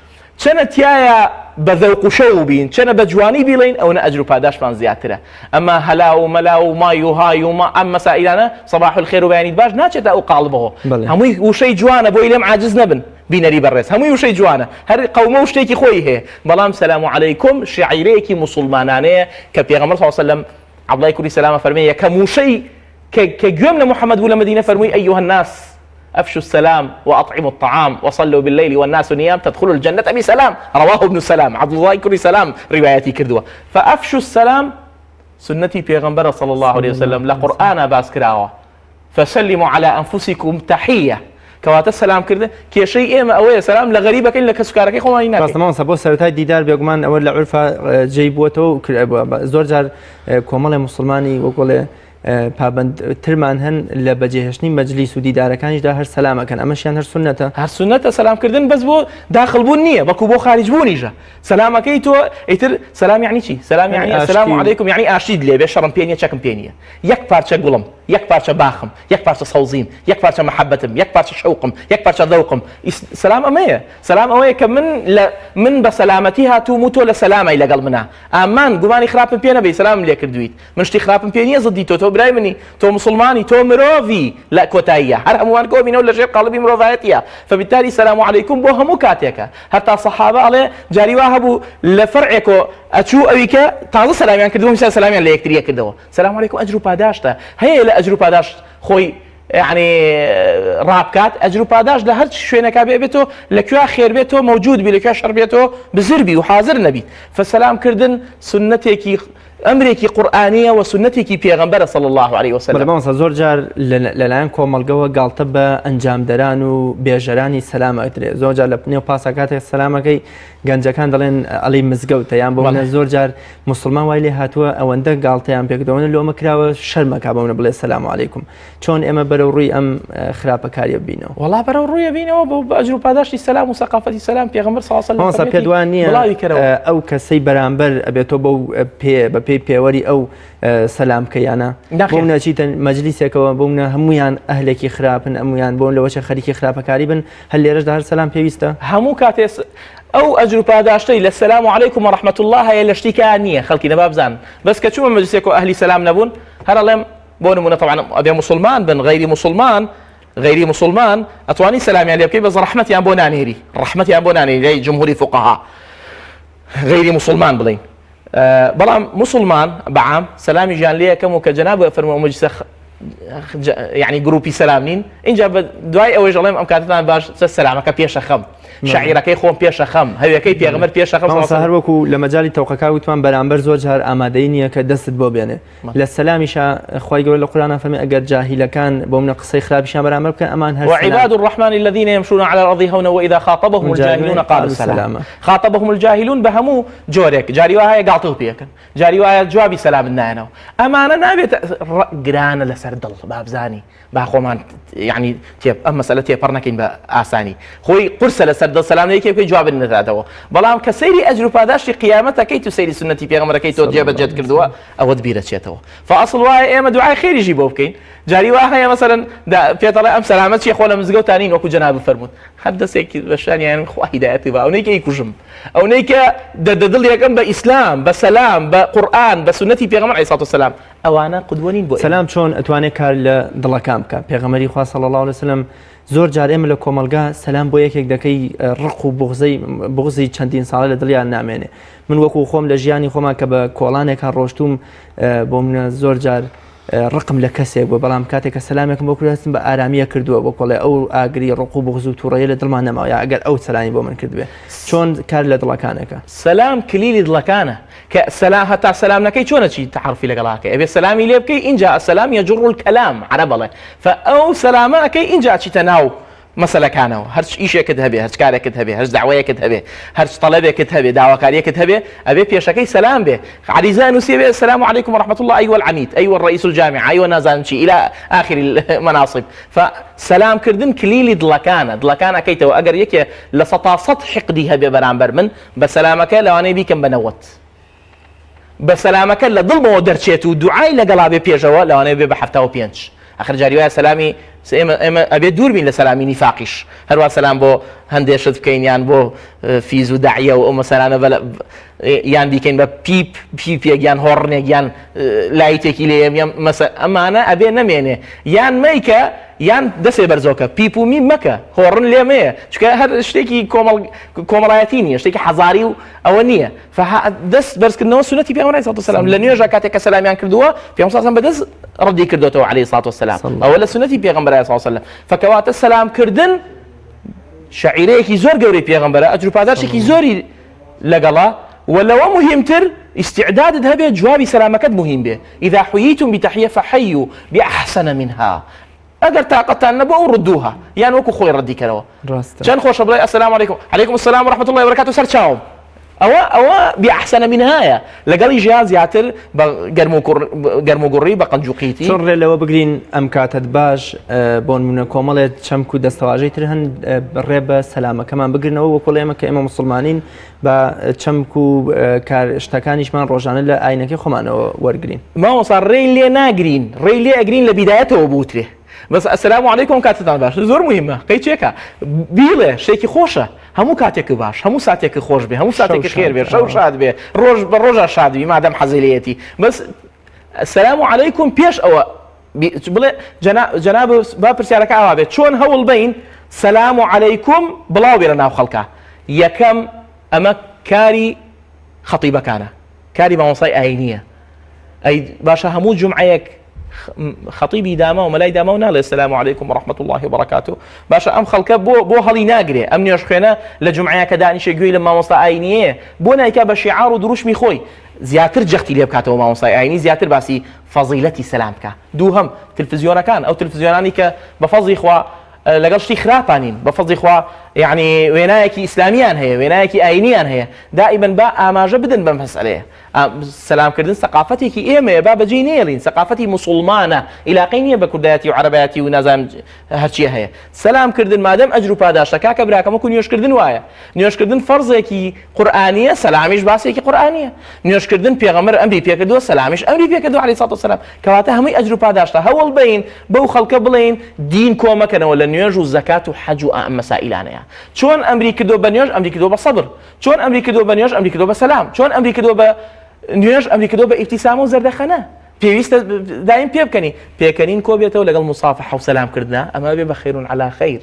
كانت يايا بذوق شو بين كان بجواني بيلين او نأجر باداش من زياتره اما هلا وملا وما يهاي وما اما سائلنا صباح الخير وبياني باش ناتشتا او قالبه همي وشي جوانا بو إلم عاجز نبن بينري برس همي وشي جوانا هر قومه وشتيكي خوي هي بلام سلام عليكم شعيريكي مسلمانانه كبيغمبر صلى الله عليه وسلم عبد كوري سلامة فرمي كموشي كجملة محمد ولا مدينة فرمي أيها الناس أفشوا السلام وأطعموا الطعام وصلوا بالليل والناس نيام تدخلوا الجنة بسلام رواه ابن السلام عبد الله كوري سلام رواياتي كردوة فأفشوا السلام سنتي بيغمبر صلى الله عليه وسلم لقرآن باس كراوة فسلموا على أنفسكم تحية كوات السلام كرده كي شيء ما أوي سلام لغريبك إلا كسكارك خو ما ينافي بس ما سبوا سرتاي ديدار بيجمان أول لعرفة جيبوتو زور جار كومال مسلماني وقول پابند ترمان هن لبجهشنی مجلس و دیدارەکانیش دا هەر سەلامەکەن ئەمەشیان هەر سنەتە هەر سنەتە سەلامکردن بەس بۆ داخڵبوون نییە بەکو بۆ خارجبوونیژە سەلامەکەی تۆ ئیتر سەلام یعنی چی سەلام یعنی السلام علیکم یعنی ئاشتید لێ بێ شەڕم پێ نییە چەکم پێ نییە یەک پارچە گوڵم یەک پارچە باخم یەک پارچە سەوزیم یەک پارچە مەحەبەتم یەک پارچە شەوقم یەک پارچە ذەوقم سەلام ئەمەیە سەلام ئەوەیە کە من بە سەلامەتی هاتووم و تۆ لە سەلامەی لەگەڵ منە ئامان گومانی خراپم پێ نەبێ سەلام لێ کردویت من شتی خراپم پێ نییە زدی تۆ برای منی تۆ مسلمانی تۆ مرۆڤی لە کۆتاییە هەر هەمووان کۆبینەوە لە ژێر قاڵبی مرۆڤایەتیە فبالتالي سلام علیکم بۆ هەموو کاتێکە هەتا سەحابە ئەڵێ جاری وا هەبوو لە فەرعێکۆ ئەچوو ئەوی کە تازە سەلامیان کردەوە میسان سەلامیان لە یەکتریە کردەوە سلام علیکم ئەجر و پاداشتە هەیە لە ئەجر و پاداش خۆی يعني رابكات أجر وباداش ده هر شوينك بيتو لكوا خير بيتو موجود بي لكوا شر بيتو بزربي وحاضر نبي فالسلام كردن سنتك أمريكي قرآنية وسنتك بيغمبر صلى الله عليه وسلم. بلما زور جار للآن كومالجوا قال طب أنجام درانو بيجراني سلام أدري زور جار لبنيو باسكات السلام كي جنجا كان دلين علي مزجو تيام بونا زور جار مسلمان وايلي هاتوا أو عندك قال تيام بيقدرون اللي هم كراوا شرمك عبونا بلا السلام عليكم. شون إما بەرەو ڕووی ئەم خراپەکاریە ببینەوە. وڵا بەرەو ڕوویە بینەوە بە ئەجر و پاداشتی سەلام و سەقافەتی سەلام پێغەمبەر صلی الله علیه و سلم پێ دوان نییە ئەو کەسەی بەرامبەر ئەبێتەوە بە پێی پێوەری ئەو سەلامکەیانە بۆ نەچیتە مەجلیسێکەوە بوونە هەمویان ئەهلێکی خراپن ئەمویان بۆن لەوەچە خەریکی خراپەکاری بن هەر لێرەشدا هەر سەلام پێویستە هەموو کاتێ ئەو ئەجر و پاداشتەی لە سەلام عەلەیکم و ڕەحمەت الله هەیە لە شتێکیان نییە خەڵکی نەبا بزانن بەس کە چوومە مەجلیسێک و ئەهلی سەلام نەبوون هەر ئەڵێم بۆ نمونە طبعا ئەبێ مسلمان بن غيري مسلمان اتواني سلام يعني بكي بس رحمتي بو نانيري رحمتي بو نانيري جمهوري فقهاء غيري مسلمان بلين بلام مسلمان بعام سلامي جان ليه كم كجناب فرموا مجلس يعني جروبي سلامين إن جاب دواي أو يجلهم أمكانتنا باش سلامك بيش خم شعيرك كي خوم بيش خم هذا كي بيغمر بيش خم صار وكو لما جالي توقعك وتمان برامبر زوجها أمادينية كدست بوبيانه للسلامش خوي يقول القرآن فما أجر جاهل كان بومن قصي خرابش برامبر كان أمان هالسلام وعباد الرحمن الذين يمشون على الأرض هونا وإذا خاطبهم الجاهلون قالوا السلام خاطبهم الجاهلون بهمو جورك جاري وهاي قاطو بيك جاري وهاي جوابي سلام النانو أمانة نابت جران لسردل بابزاني باخومان يعني تيب أما مسألة تيب برناكين بآساني خوي قرص لسردل سلام عليك كي جواب النذاتو بلام كسيري أجر باداش قيامته كي تسيري سنتي بيغمر كي توجب جد كردوا أو دبيرة شيتو فأصل واي إما دعاء خير يجيبوه بكين جاري واحد مثلا دا في طلع أم سلامت شيخ ولا مزجو تانين وكو جناب فرمود حدث هيك بشان يعني خو هدايتي بقى ونيك يكوجم أو نيك ددل يكن بإسلام بسلام بقرآن بسنتي بيغمر عليه الصلاة والسلام أو أنا قدوانين بو سلام شون أتواني كار دلكام كا بيغمري خوا صلى الله عليه وسلم زۆر جار ئێمە لە کۆمەلگا سەلام بۆ یەکێک دەکەی ڕق و بغزی چەندین ساڵە لە دڵیان نامێنێ من وەکو خۆم لە ژیانی خۆمان کە بە کۆڵانێکان ڕۆشتوم بۆ منە زۆر جار ڕقم لە کەسێک بۆ بەڵام کاتێک کە سەلامێکم بۆ کوردستان بە ئارامیە کردووە بۆ کۆڵێ ئەو ئاگری ڕق و بغز و تووڕەیە لە دڵمان نەماوە یا ئەگەر ئەو سەلامی بۆ من کردبێ چۆن کار لە دڵەکانەکە سەلام کلیلی دڵەکانە کە سلام هەتا سلام نەکەی چۆنەچی تعرفی لەگەڵاکە ئەبێ سەلامی لێ بکەی اینجا السلام يجر الكلام عربڵێ فأو سلامەکەی اینجا چیتە ناو مەسەلەکانەوە هەرچ ئیشێکت هەبێ هەرچ کارێکت هەبێ هەرچ داوایەکت هەبێ هەرچ تەڵەبێکت هەبێ داواکاریەکت هەبێ ئەبێ پێشەکەی سلام بێ عریزان نووسێ بێ السلام عليكم ورحمة الله أيها العميد أيها الرئيس الجامعة أيها نازان شي إلى آخر المناصب فسلام كردن كليلي دڵەکانە کەیتەوە ئەگەر یەکێ لە سەد حقدی هەبێ بەرامبەر من بەسەلامەکە لەوانەیە بیکەم بەنەوەت بەسەلامەکە لە دڵمەوە دەرچێت و دوعای لەگەڵا بێ پێشەوە لەوانەیە بێ بە 75 آخر جاری وای سلامی ئێمە ئەبێ دوور بین لە سەلامی نیفاقیش هەروە سەلام بۆ هەندێشت بکەین یان بۆ فیز و داعیە و ئەو مەسەلانە یان بیکەین بە پیپێک یان هۆڕنێک یان لایتێکی لێم یان ئەمانە ئەبێ نەمێنێ یان مەیکە یان دەسێ بەرزۆکە پیپ و میم مەکە هۆڕن لێمەیە چکە هەر شتێکی کۆمەڵایەتی نییە شتێکی حەزاری و ئەوە نییە دەست بەرزکردنەوە سنەتی پێغەمبەر عەلەیهی سەلام لە نوێژە کاتێک کە سەلامیان کردووە پێغەمبەر سەلام بەدەست ڕەدی کردوێتەوە عەلەیهی سەلام ئەوە لە سنەتی پێغەمبەر عەلەیهی سەلام فکەواتە سەلام کردن شعیرەیەکی زۆر گەورەی پێغەمبەرە ئەجر و پاداشێکی زۆری لەگەڵا ولو مهمتر استعداد هبه جوابي سلامكت مهم به إذا حييتم بتحية فحيوا بأحسن منها أجر طاقتان نبو ردوها يعني وكو خوي ردي كلوا كان خوش بلاي السلام عليكم عليكم السلام ورحمة الله وبركاته سرچاوم أو بأحسن منها لقال جهاز يعتر بقرمو قري بقنجوقيتي شر لو بقرين أمكاتت باش بون من كومالة شمكو دستواجي ترهن بالريبة سلامة كمان بقرين هو وكل يوم كإمام مسلمانين بشمكو كار اشتكانيش من روجان إلا أينك خمان ورقرين ما هو صار ريلي ناقرين ريلي أقرين لبدايته وبوتره بس السلام عليكم كاتتان باش زور مهمة قيتشيكا بيله شيكي خوشة همو كاتيك باش همو ساعتك خوش به همو ساعتك خير به شو شاد به روج شاد به ما دام حزيليتي بس السلام عليكم بيش او بلا جناب باب رسالك اوابه شلون هول بين السلام عليكم بلاو بيرنا خلقه يكم اما كاري خطيبه كان كاري ما وصي عينيه اي باشا همو جمعيك خطيبي داما وملاي داما ونال السلام عليكم ورحمة الله وبركاته باشا أم خلقه بو هلي ناقري أم نيوشخينا لجمعية كداني شيقوي لما وصا عينيه بو نايكا بشعار ودروش ميخوي زياتر جختي لي بكاته وما وصا عيني زياتر باسي فضيلتي سلامك دوهم تلفزيونا كان أو تلفزيوناني بفضي إخوة لەگەڵ شتی خراپانین بە فەزڵی خوا یعنی وێنایەکی ئیسلامیان هەیە وێنایەکی ئاینیان هەیە دائیمەن با ئاماژە بدەن بەم مەسئلەیە سەلامکردن سەقافەتێکی ئێمەیە با بەجێ نێڵین سەقافەتی موسڵمانە عیلاقەی نییە بە کوردایەتی و عەرەبایەتی و نازانم هەرچیە هەیە سەلامکردن مادەم ئەجر و پاداشتە کاکە براکەم وەکو نوێژکردن وایە نوێژکردن فەرزێکی قورئانیە سەلامیش باسێکی قورئانیە نوێژکردن پێغەمبەر ئەمری پێکردووە سەلامیش ئەمری پێکردووە عەلەیهی سەڵاتو وەسەلام کەواتە هەمووی ئەجر و پاداشتە هەوڵ بین بەو خەڵکە بڵێن دین کۆمەکەنەوە لە نوێژ و زەکات و حەج و ئەم مەسائلانەیە چۆن ئەمری کردووە بە نوێژ ئەمری کردووە بە سەبر چۆن ئەمری کردووە بە نوێژ ئەمری کردووە بە سەلام چۆن ئەمری کردووە بە نوێژ ئەمری کردووە بە ئیبتیسامە و زەردەخەنە پێویستە دایم پێ بکەنی پێکەنین کۆ بێتەوە لەگەڵ موسافەحە و سەلامکردنە ئەمە بێ بە خەیرون عەلا خەیر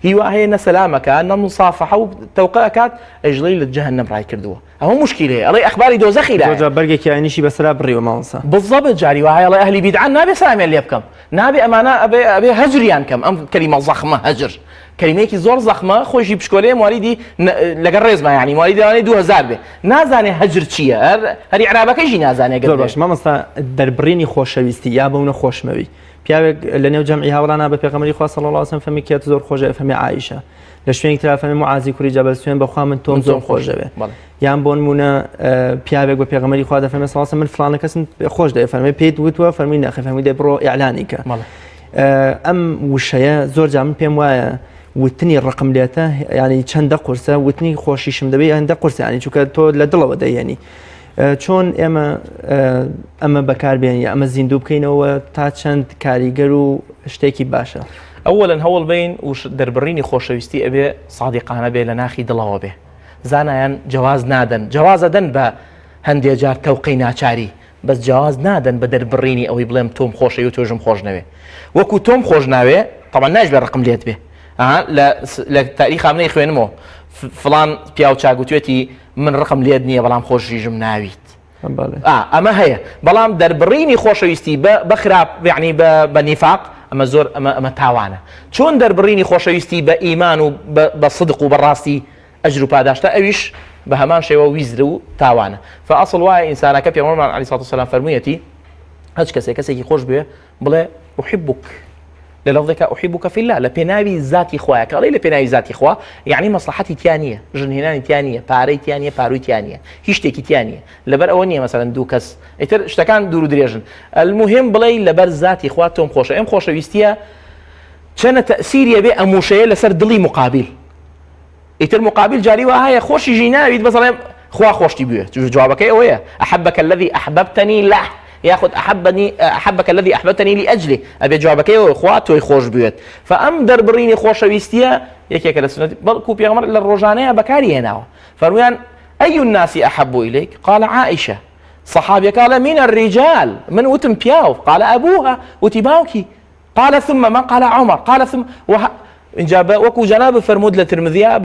هیوا هەیە نە سەلامەکە نە موسافەحە و تەوقیعەکات ئەژڵەی لە جەهەنەم ڕای کردووە ئەوە موشکیلەیە ئەڵێ ئەخباری دۆزەخی لایە بەرگێکی ئاینیشی بەسرا بڕیوە ماوەسا بالضبط جاری وایە ئەڵێ ئەهلی بیدعان نابێ سامیان لێ بکەم نابێ ئەمانە ئەبێ هەجریان کەم ئەم کەلیمە زەخمە هەجر کەلیمەیەکی زۆر زەخمە خۆشی پشکۆلەیە موالیدی لەگەڵ ڕێزمە یعنی موالیدی دەوانێت 2000 بێ نازانێ هەجر چییە هەری عرابەکەیشی نازانێ زۆر باش مامۆستا دەربڕینی خۆشەویستی یا بەونە خۆشمەوی پیاوێک لە نێو جەمعی هاوڵانە بە پێغەمبەری خوا صلی الله علیه و سلم فەرمی کێت زۆر خۆشە فەرمی عایشە لە شوێنی ترا فەرمی معازی کوڕی جەبەل سوێن بەخوا من تۆم زۆر خۆشەوێ یان بۆ نمونە پیاوێک بە پێغەمبەری خوا دەفەرمێ صلی الله علیه و سلم من فلانە کەسم خۆش دەوێ فەرمی پێیت وتووە فەرمی نەخێ فەرمی دێ بڕۆ ئیعلانی کە ئەم وشەیە زۆر جا من پێم وایە وتنی ڕقم لێتە ینی چەندە قورسە وتنی خۆشیشم دەبێت هەندە قورس ینی چونکە تۆ لە دڵەوە دەیێنی چۆن ئەمە بەکاربێنی ئەمە زیندوو بکەینەوە تا چەند کاریگەر و شتێکی باشە ئەوەڵەن هەوڵ بین و دەربڕینی خۆشەویستی ئەبێ سادیقانە بێ لە ناخی دڵەوە بێ زانایان جواز نادەن جوازە دەن بە هەندێک جار تەوقەی ناچاری بەس جواز نادەن بە دەربڕینی ئەوەی بڵێم تۆم خۆشەوی و تۆژم خۆش نەوێ وەکو تۆم خۆش ناوێ طبعا ناژبێ ڕقم لێت بێ لە تاریخ منەی خوێنمەوە فلان پیاو چاگوتوێتی من ڕقم لێت نییە بەڵام خۆشیژم ناویت ئەمە هەیە بەڵام دەربڕینی خۆشەویستی بە خراپ یعنی بە نیفاق ئەمە زۆر ئەمە تاوانە چۆن دەربڕینی خۆشەویستی بە ئیمان و بە صدق و بەڕاستی ئەجر و پاداشتە ئەویش بە هەمان شێوە ویزر و تاوانە فئەسڵ وایە ئینسانەکە پێغەمبەرمان عەلەیهی سەڵاتو وەسەلام فەرموویەتی هەچ کەسێکی خۆش بێ بڵێ ئوحیبوک لە لەفظێکە ئوحیبوکە فی الله لە پێناوی ذاتی خوایە کە ئەڵێ لە پێناوی ذاتی خوا یعنی مەسلحەتی تیا نییە ژنهێنانی تیا نییە پارەی تیا نییە پاروی تیا نییە هیچ شتێکی تیا نییە لەبەر ئەوە نییە مەسەلەن دوو کەس ئیتر شتەکان دوور و درێژن المهم بڵێ لەبەر ذاتی خوا تۆم خۆشە ئەم خۆشەویستیە چەنە تەئسیریە بێ ئەموشەیە لەسەر دڵی مقابل ئیتر مقابل جاری وا هەیە خۆشی ژیناویت بەسەڵێ خوا خۆشتی بوێ جوابەکەی ئەوەیە ئەحەبەکە الذی ئەحبەبتەنی له ياخذ أحبك الذي أحببتني لأجله أبي جوابك يا إخوات ويخوش بيت فأم دربريني خوش ويستيا يكيك السنة بل كوب يغمر إلا الرجانية بكاري هنا فرويان أي الناس أحب إليك قال عائشة صحابي قال من الرجال من وتم بياو قال أبوها وتباوكي قال ثم من قال عمر قال ثم إن جاب وكو جناب فرمود لترمذيا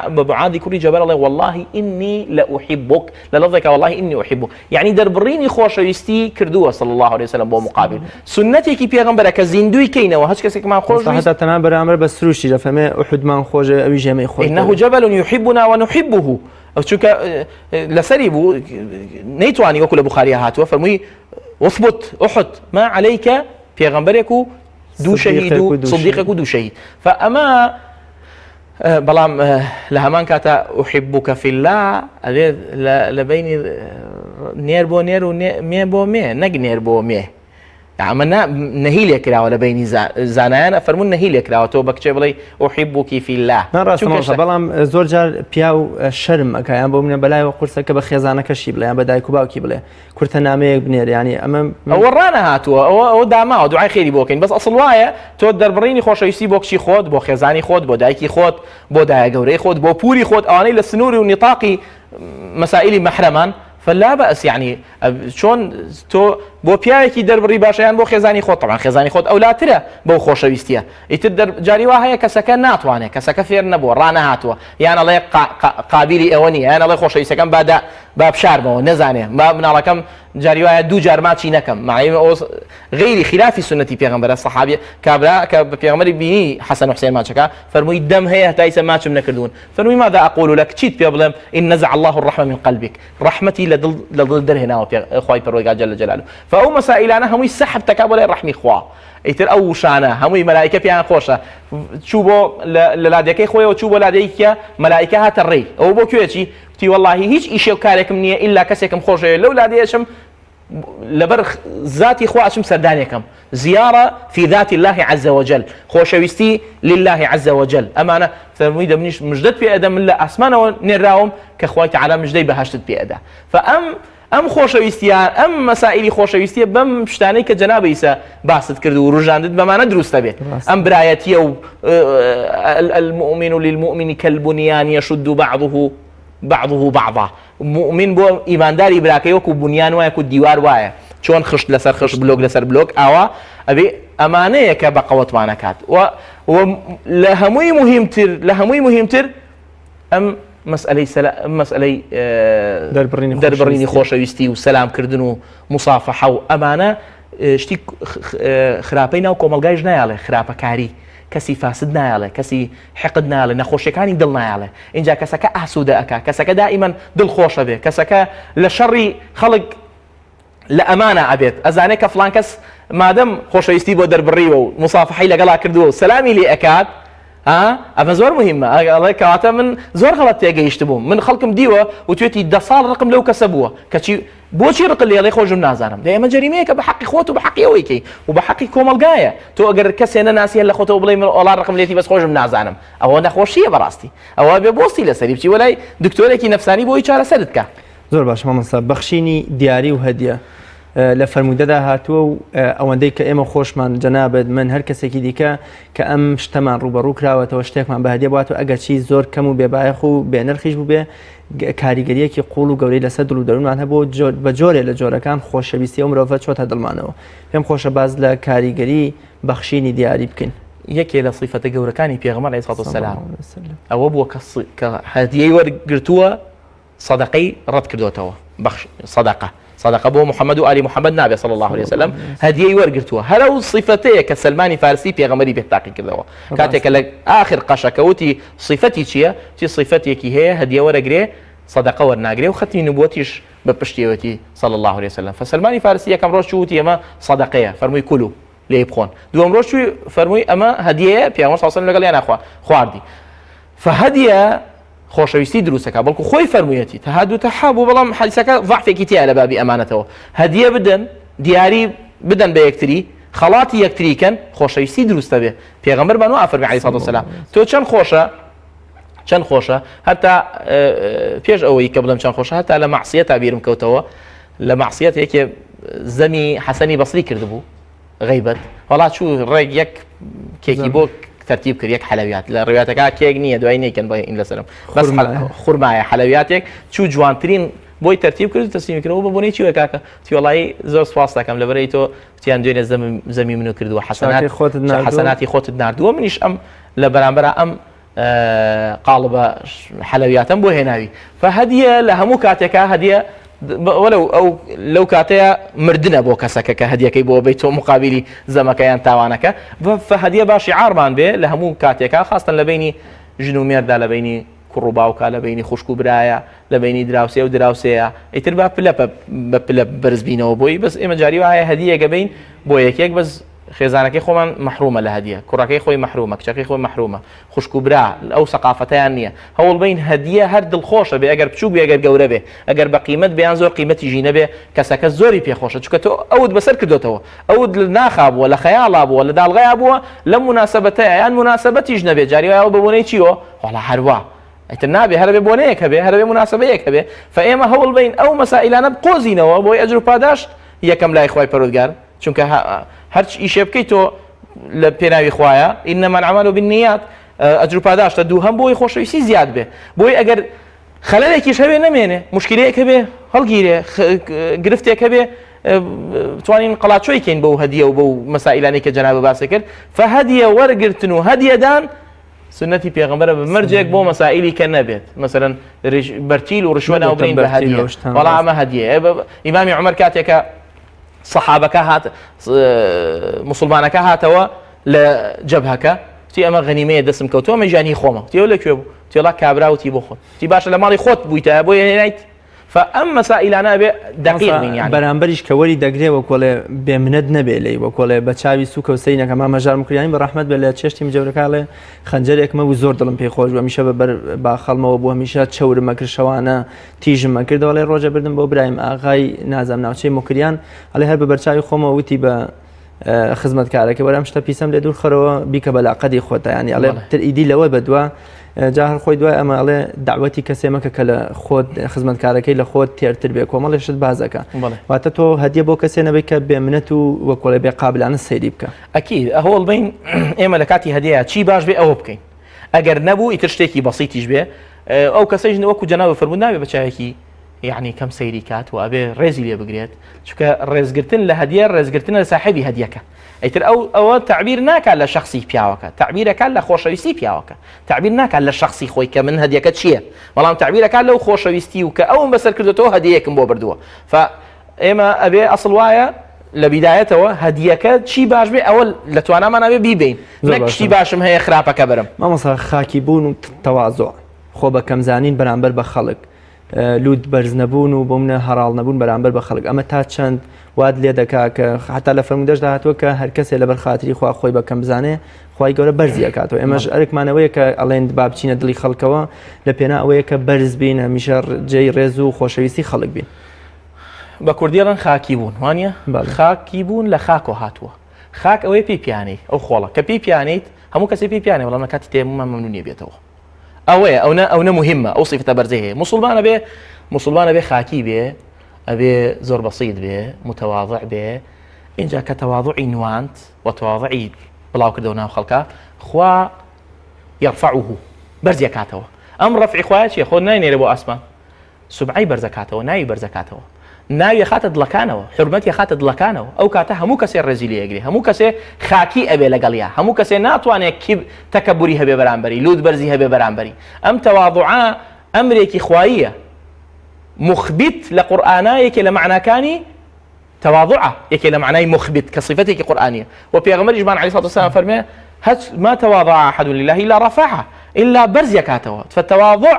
بمعاذ كوري جبل الله والله إني لأحبك للفظك والله إني أحبك يعني دربريني خوشويستي كردوه صلى الله عليه وسلم بمقابل سنتي كي بيغمبر كزيندوي كينا وهج كسك ما خوش حتى تمام برامر بس روشي فما أحد ما خوش أبي جميع خوش إنه جبل يحبنا ونحبه أو شوكا لسريبو نيتواني وكل بخاري هاتوا فرمي واثبت أحد ما عليك بيغمبركو دو شهيد صديقك ودو شهيد فأما بلام لهمان كاتا أحبك في الله لبيني نير بو نير ومي بو مي نق نير بو مي يعني نهيل يكرا ولا بيني زانانا فرمون نهيل يكرا وتوبك شيء بلي أحبك في الله نراس ماشا بلام زور جار بياو شرم كان بو من بلاي وقرص كبا خيزانه كشي بلا يعني بداي كوباوكي بلا كرت نامي بنير يعني امام ورانا هاتوا او داما ودعاء خيري بوكين بس اصل وايا تو دربريني خوش يسي بوك شي خود بو خيزاني خود بو دايكي خود بو داي غوري خود بو بوري خود اواني للسنوري ونطاقي مسائل محرمان فلا بأس يعني شون تو بو بياكي دربري باشيان بو خزاني خود طبعا خزاني خود او لا ترى بو خوشويستيا يتدر جاري واهيا كسكن ناتوانه كسك فير نبو رانا هاتوا يعني الله قابلي اوني انا الله خوشويست كان بعد باب شاربه نزانه ما من على كم جاری وایە دوو جار ماچی نەکەم معنی غیری خلافی سنەتی پێغەمبەرە سەحابی کابرا کە بە پێغەمبەری بینی حەسەن و حوسێن ماچەکە فەرمووی دەم هەیە هەتا ئیسا ماچم نەکردوون فەرمووی ماذا أقول لك چیت پێ بڵێم إن نزع الله الرحمة من قلبك ڕەحمەتی لە دڵ دەرهێناوە خوای پەروەردگار جل جلاله فەو مەسائلانە هەمووی سەحب تەکا بۆ لای ڕەحمی خوا ئیتر ئەو شانە هەمووی مەلایکە پێیان خۆشە چوو بۆ لە لادەکەی خۆیەوە چوو بۆ لادەیەکە مەلایکە هاتە ڕێی ئەوە بۆ کوێچی تی والله هیچ ئیشێ و کارێکم نییە ئیلا کەسێکم خۆشەوێت لەو لادەیەشم لەبەر ذاتی خوا ئەچم سەردانێکم زیارە في ذات الله عز وجل خۆشەویستی لله عز وجل ئەمانە فەرمووی دەمنیش مژدەت پێ ئەدەم من لە ئاسمانەوە نێراوم کە خوای تەعالی مژدەی بەهەشتت پێ ئەدا ئەم خۆشەویستیان ئەم مەسائلی خۆشەویستیە بەم شتانەی کە جەنابە ئیسا باست کرد و ڕژاندت بەمانە دروستە بێت ئەم برایەتیە و المؤمن للمؤمن كالبنيان يشد بعضه بعضا مؤمن بۆ ئیمانداری براکەی وەکو بنیان وایە وەکو دیوار وایە چۆن خشت لەسەر خشت بلۆک لەسەر بلۆک ئاوا ئەبێ ئەمانەیە کە بە قەوەتمانەکات لە هەمووی مهمتر ئەم مەسئلەی دەربڕینی خۆشەویستی و سەلامکردن و موسافەحە و ئەمانە شتی خراپەی ناو کۆمەلگایش نایاڵێ خراپەکاری کەسی فاسد نایاڵێ کەسی حقد نایاڵێ نەخۆشیەکانی دڵ نایاڵێ اینجا کەسەکە ئاسوودە ئەکا کەسەکە دائیمەن دڵخۆشە بێ کەسەکە لە شەڕی خەڵک لە ئەمانە ئەبێت ئەزانێت کە فڵان کەس مادەم خۆشەویستی بۆ دەربڕیوە و موسافەحەی لەگەڵا کردووە و سەلامی لێ ئەکات ئەمە زۆر مهمە ئەڵێ کەواتە من زۆر غەڵەت تێگەیشت بووم من خەڵکم دیوە و توێتی 10 ساڵ ڕقم لەو کەسە بووە کەچی بۆچی ڕقل لێڵێ خۆشم نازانم دە ئێمە جەریمەیە کە بە حەقی خۆت و بە حەقی ئەوەیکەی و بە حەقی کۆمەلگایە تۆ ئەگەر کەسێ نەناسیە لە خۆتەوە بڵێ من ئۆڵا ڕقم لێتی بەس خۆشم نازانم ئەوە نەخۆشیە بەڕاستی ئەوە بێ بۆستی لەسەری بچی وەلای دکتۆرێکی نەفسانی بۆی چارەسەرت کە زۆر باش مامۆستا بەخشینی دیاری و هەدیە لە فەرموودەدا هاتووە و ئەوەندەی کە ئێمە خۆشمان جەنابەت من هەر کەسێکی دیکە کە ئەم شتەمان ڕوبەڕوو کراوەتەوە شتێکمان بە هەدیە بواتەوە ئەگەر چی زۆر کەم و بێبایەخ و بێنرخیش بوو بێ کاریگەریەکی قوڵ و گەورەی لەسەر دڵ و دەروونمان هەبوو بە جۆرێ لە جۆرەکان خۆشەویستی ئەو مرۆڤە چۆتە دڵمانەوە پێم خۆشە باز لە کاریگەری بەخشینی دیاری بکەین یەکێ لە صیفەتە گەورەکانی پێغەمبەر عەلەیهی سەڵاتو وەسەلام ئەوە بووە کە هەدیەی وەرگرتووە سەدەقەی ڕەت کردوتەوە صدقة بو محمد وآل محمد نابي صلى الله عليه وسلم هدية ورقرتوها هلو صفتي كسلماني فارسي بيغمري بيحتاقي كذا كاتك لك آخر قشة كوتي صفتي تشيا تي صفتي كي هي هدية ورقري صدقة ورناقري وختمي نبوتيش ببشتيوتي صلى الله عليه وسلم فسلماني فارسي كم روش شوتي أما صدقية فرمي كلوا ليه يبخون دوم روش فرمي أما هدية بيغمر صلى الله عليه وسلم قال لي أنا خواردي فهدية خۆشەویستی دروستەکە بەڵکو خۆی فەرموویەتی تەهاد و تەحاب و بەڵام حەدیسەکە ضعفێکی تایە لە بابی ئەمانەتەوە هەدیە بدەن دیاری بدەن بە یەکتری خەڵاتی یەکتریکەن خۆشەویستی دروستە بێ پێغەمبەرمان وا فەرمی عەلەیهی سەڵاتو وەسەلام تۆ چەند خۆشە هەتا پێش ئەوەی کە بڵێم چەند خۆشە هەتا لە مەعسیەتا بیرم کەوتەوە لە مەعسیەت یەکێ زەمی حەسەنی بەسری کردبوو غەیبەت وەڵا چوو ڕێک یەک کێکی بۆ ترتیب کرد یەک حەلەویات لە ڕێواتەکە کێک نییە دوای نیکەن بە ئین لەسەرم بەس خورمایە حەلەویاتێک چوو جوانترین بۆی ترتیب کرد و تەسلیمی کردەوە بە بۆنەی چی وە کاکە تی وەڵایی زۆر سوپاس دەکەم لەبەرەوەی تۆ وتیان دوێنێ زەمی منو کردووە حەسەناتی خۆتت ناردووە منیش ئەم لە بەرامبەر ئەم قاڵبە حەلەویاتەم بۆ هێناوی فهەدیە لە هەموو کاتێکە هەدیە وەلو ئەو لەو کاتەیە مردنە بۆ کەسەکە کە هەدیەکەی بۆ بێت تۆ مقابلی زەمەکەیان تاوانەکە فهەدیە باشی عارمان بێ لە هەموو کاتێکە خاستن لە بینی ژن و مێردا لە بینی کوڕ و باوکە لە بینی خوشک و برایە لە بینی دراوسێ و دراوسەیە ئیتر با بە پلە بەرزبینەوە بۆی بەس ئێمە جاری وایە هەدیەکە بین بۆ یەکێک بەس خێزانەکەی خۆمان مەحرومە لە هەدیە کوڕەکەی خۆی مەحرومە کچەکەی خۆی مەحرومە خوشک و برا ئەو سەقافەتیان نییە هەوڵ بین هەدیە هەر دڵخۆشە بێ ئەگەر بچوو بێ ئەگەر گەورە بێ ئەگەر بە قیمەت بیان زۆر قیمەتی ژینە بێ کەسەکە زۆری پێخۆشە چونکە تۆ ئەوت بەسەر کردوتەوە ئەوت ناخابووە لە خەیاڵا بووە لە داڵغەیە بووە لەم مناسبەتەیە یان مناسبەتیش نەبێ جاری وایە بە بۆنەی چیوە وەڵا هەروە ئیتر نابێ هەربێ بۆنەیەکە بێ هەربێ مناسبەیەکە بێ فئێمە هەوڵ بین ئەو مەسائلانە بقۆزینەوە بۆی ئەجر و پاداش یەکەم لای خوای پەروەردگار چونکە هەر ئیشێ بکەیت تۆ لە پێناوی خوایە ئینەما الأعمال بالنیات ئەجر و پاداشتە دوو هەم بۆی خۆشەویستی زیاد بێ بۆی ئەگەر خەلەلێکیش هەبێ نەمێنێ مشکلەیەکە بێ هەڵگیرێ گرفتێکە بێ توانین قەڵاچۆیکەین بەو هەدیە و بەو مەسائلانەی کە جەنابە باسی کرد فهەدیە وەرگرتن و هەدیەدان سنتي پێغەمبەرە بمەرجێک بۆ مەسائلی کە نەبێت مثلا بەرتیل و ڕشوە ناوبرین بە هەدیە وەڵا ئەمە هەدیە ئیمامی عومەر کاتێکە سەحابەکە هات موسڵمانەکە هاتەوە لە جەبهەکە تی ئەمە غەنیمەیە دەستم کەوتووە مەژانی خۆمە تێوە لەکوێ بوو تێڵا کابراوتی بۆ خۆت تی باشە لە ماڵی خۆت بوویتە بۆ هێنایت فەم مەسائلانە بێ دەقیق بین یعنی بەرامبەریش کە وەری دەگرێ وە کۆڵێ بێمنەت نەبێ لێی وە کۆڵێ بە چاوی سوکە و سەینەکە ما مەژارم کردیانی بە ڕەحمەت بێ لە چێشتی مجەورەکە خەنجەرێکمە و زۆر دڵم پێی خۆش بوو هەمیشە بەبەر باخەڵمەوە بوو هەمیشە چەورمە کرد شەوانە تیژمە کردەوە لێ ڕۆژە بردم بۆ برایم ئاغای نازەم ناوچەی مۆکریان ئەڵێ هەر بە بەرچاوی خۆمەوە وتی بە خزمەتکارەکە وەرەم شتە پیسەم لێ دوور خەرەوە بیکە بە لاقەدی خۆتە ینی ئەڵێ تر ئیدی لەوە بەدووە جا هەر خۆی دوای ئەمە ئەڵێ داوەتی کەسێ مەکە کە لە خۆت خزمەتکارەکەی لە خۆت تێرتر بێ کۆمەڵی شت بازەکە واتە تۆ هەدیە بۆ کەسێ نەبێت کە بێمنەت و وەکۆڵێ بێ قابلانە سەیری بکە ئەکید ئەهۆڵ بین ئێمە لە کاتی هەدیە چی باش بێ ئەوە بکەین ئەگەر نەبوو ئیتر شتێکی بەسیتیش بێ ئەو کەسەیش وەکو جەناب فەرموود نابێ بە چاوێکی یعنی کەم سەیری کات و ئەبێ ڕێزی لێ بگرێت چونکە ڕێزگرتن لە هەدیە ڕێزگرتنە لە ساحێبی هەدیەکە ئەیتر ئەوە تعبیر ناکات لە شخصی پیاوەکە تعبیرەکان لە خۆشەویستی پیاوەکە تعبیر ناکات لە شخصی خۆی کە من هەدیەکە چییە بەڵام تعبیرەکان لەو خۆشەویستی و کە ئەوم بەسەر کردێتەوە هەدیەکم بۆ بردووە ئێمە ئەبێ ئەسڵ وایە لە بیدایەتەوە هەدیەکە چی باش بێ ئەوە لە توانامان نابێ بیبین نەک شتی باشم هەیە خراپەکە بەرم مامۆستا خاکی بوون و تەواضع خۆ بە کەمزانین بەرامبەر بە خەڵک لود بەرز نەبوون و بۆ منە هەراڵ نەبوون بەرامبەر بە خەڵک ئەمە تا چەند واد لێ دەکا کە حتا لە فەرمودەشدا هاتووە کە هەر کەسێ لەبەر خاتری خوا خۆی بە کەم بزانێ خوای گەورە بەرزی ئەکاتەوە ئێمەش ئەرکمانەوەیە کە ئەڵێن با بچینە دڵی خەڵکەوە لە پێنا ئەوەیە کە بەرز بین هەمیشە جێی ڕێز و خۆشەویستی خەڵک بین بە کوردیڵەن خاکی بوون وانە خاکی بوون لە خاکۆ هاتووە خاک ئەوەی پێی پیانەی ئەو خۆڵە کە پێی پیانیت هەموو کەسی پێی پیانێ وەڵام کاتی تێمەمان مەمنونیە بێتەوە ئەوەیە ئەو مهمە ئەو صیفەتە بەرزەی هەیە مسلمانە بێ خاکی بێ ئەبێ زۆر بەسیط بێ متواضع بێ اینجا کە تەواضعی نوانت و تەواضعی بڵاوکردەوە ناو خەڵکە خوا یرفعه بەرزەکاتەوە ئەم ڕەفعی خوایە چیە خۆ ناینێرە بۆ ئاسمان سوبعی بەرزەکاتەوە ناوی بەرزەکاتەوە ناوی خاتە دڵەکانەوە حرمەتی خاتە دڵەکانەوە ئەو کاتە هەموو کەسێ ڕێزی لێ ئەگرێ هەموو کەسێ خاکی ئەبێ لەگەڵیا هەموو کەسێ ناتوانێت تەکەبوری هەبێ بەرامبەری لود بەرزی هەبێ بەرامبەری ئەم تەواضعە ئەمرێکی خواییە مخبت لە قورئانە یەکێ لە معناکانی تواضعە یەکێ لە معنای مخبت کە صفەتێکی قورئانیە و پێغەمبەریش بان عەلەیهی سەڵاتو وەسەلام فەرمێ ما تواضع أحد لله إلا رفعه إلا بەرزەکاتەوە فالتواضع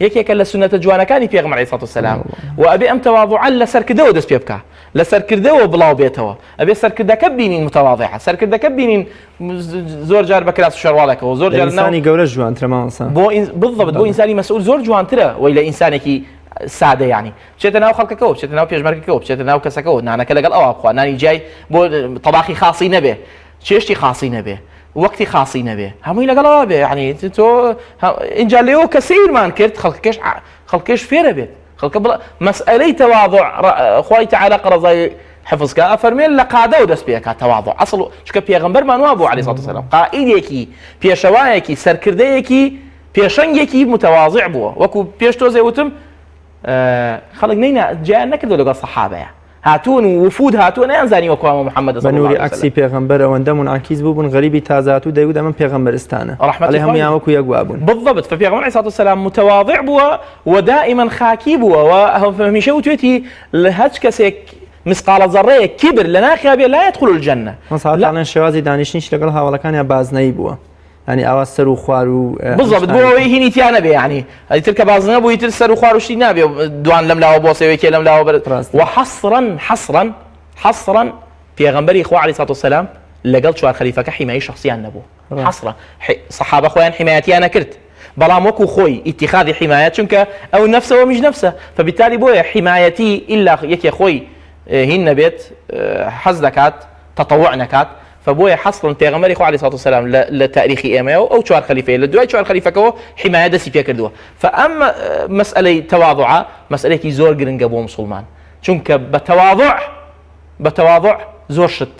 یەکێکە لە سنەتە جوانەکانی پێغەمبەر عەلەیهی سەڵاتو وەسەلام و ئەبێ ئەم تەواضعە لە سەرکردەوە دەست پێ بکە لە سەرکردەوە بڵاو بێتەوە ئەبێ سەرکردەکە بینین متواضعە سەرکردەکە بینین زۆر جار بە کراس و شەڕواڵێکەوە زۆر جار ئینسانی گەورە جوانترە مامۆستا بالضبط بۆ ئینسانی مەسئول زۆر جوانترە وەی لە ئینسانێکی سادە یعنی بچێتە ناو خەڵکەکەەوە بچێتە ناو پێشمەرگەکەەوە بچێتە ناو کەسەکەەوە نانەکە لەگەڵ ئەوە بخوا نانی جای بۆ تەباخی خاصی نەبێ چێشتی خاصی نەبێ وەکتی خاصی نەبێ هەمووی لەگەڵەوە بێ یعنی تۆ اینجا لێەوە کە سیرمان کرد خەڵکەش فێرە بێت خەڵکە مەسئلەی تەواضع خوای تەعالە قەرەزای حفظکە ئەفەرمێن لە قادەوە دەست پێ کات تەواضع ئەسڵ چونکە پێغەمبەرمان وا بوو عەلەیهی سەڵاتو وەسەلام قائیدێکی پێشەوایەکی سەرکردەیەکی پێشەنگێکی متەواضع بووە وەکو پێش تۆ زێوتم خەڵک جیان نەکردو لەگەڵ سەحابەیە هاتوون و وفود هاتووە نەیانزانی وەکو محەممەد بە نووری عەکسی پێغەمبەر ئەوەندە منعکیس بوون غەریبی تازات و دەیوت ئەمە پێغەمبەرستانە ئەڵێ هەموویان وەکو یەک وا بوون بالضبط فپێغەمبەر عەلەیهی سەڵاتو وەسەلام متواضع بووە و دائما خاکی بووە و هەمیشە وتوێتی لە هەچ کەسێک مسقال ذرەیە کبر لە ناخیا بێ لا يدخل الجنة مەسەڵەن شێوازی دانیشتنیش لەگەڵ هاوڵەکانیان بازنەی بووە يعني ئاوا سەر و خوار و بالضبط بۆ ئەوەی هینی تیا نەبێ يعني ئیتر کە باز نەبوو ئیتر سەر و خوار وشتی نابێ دوان لەم لاوە بۆ سەوێکێ لەم لاوە حصرا پێغەمبەری خوا عەلەیهی سەڵاتو وەسەلام لەگەڵ چوار خەلیفەکە حیمایی شخصیان نەبوو حصرا سەحابە خۆیان حیمایەتیان نەکرد بەڵام وەکو خۆی ئیتیخاذی حیمایەت چونکە ئەو نەفسەوە میش نەفسە فبالتالي بۆیە حیمایەتی ئیلا یەکێ خۆی هین نەبێت حەز دەکات تەطەوع نەکات فبويا حصلا پێغەمبەری خوا عەلەیهی سەڵاتو وەسەلام لە تاریخی ئێمەوە ئەو چوار خەلیفەیە لە دوای چوار خەلیفەکەەوە حیمایە دەستی پێ کردووە فئەمە مەسئلەی تەواضعە مەسئلەیەکی زۆر گرنگە بۆ موسڵمان چونکە بە تەواضع زۆر شت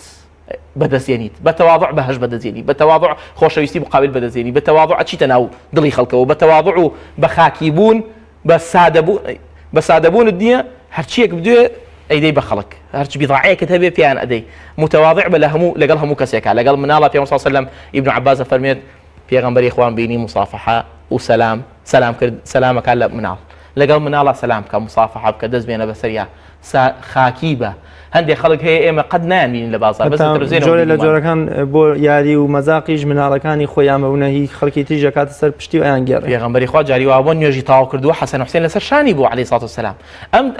بەدەستێنیت بە تەواضع بەهەش بەدەستێنی بە تەواضع خۆشەویستی مقابل بەدەستێنی بە تەواضع ئەچیتە ناو دڵی خەڵکەوە بە تەواضع و بە خاکی بوون بە سادەبوونت نییە هەرچیەک بدوێ ئەیدەی بە خەڵک هەرچ بیضاعەیەکت هەبێ پێیان ئەدەی متواضع بە لەگەڵ هەموو کەسێکە لەگەڵ مناڵە پێغەمبەر صلی الله علیه و سلم ئیبن عباس فەرمێت پێغەمبەری خوان بینی مصافحە و سلام کرد سلامەکە لە مناڵ لەگەڵ مناڵە سلام بکە مصافحە بکە دەست بێنە بەسەریا خاکی بە هەندێک خەڵک هەیە ئێمە قەت نامبینین لە بازار جۆرە لە جۆرەکان بۆ یاری و مەزاقیش مناڵەکانی خۆیانمەونە هی خەڵکی تریژ دەکاتە سەر پشتی و ئەیان گێڕ پێغەمبەری خوا جاری وا بۆ نوێژی تاوا کردووە حەسەن و حوسێن لەسەر شانی بوو عەلەیهی سەڵاتو وەسەلام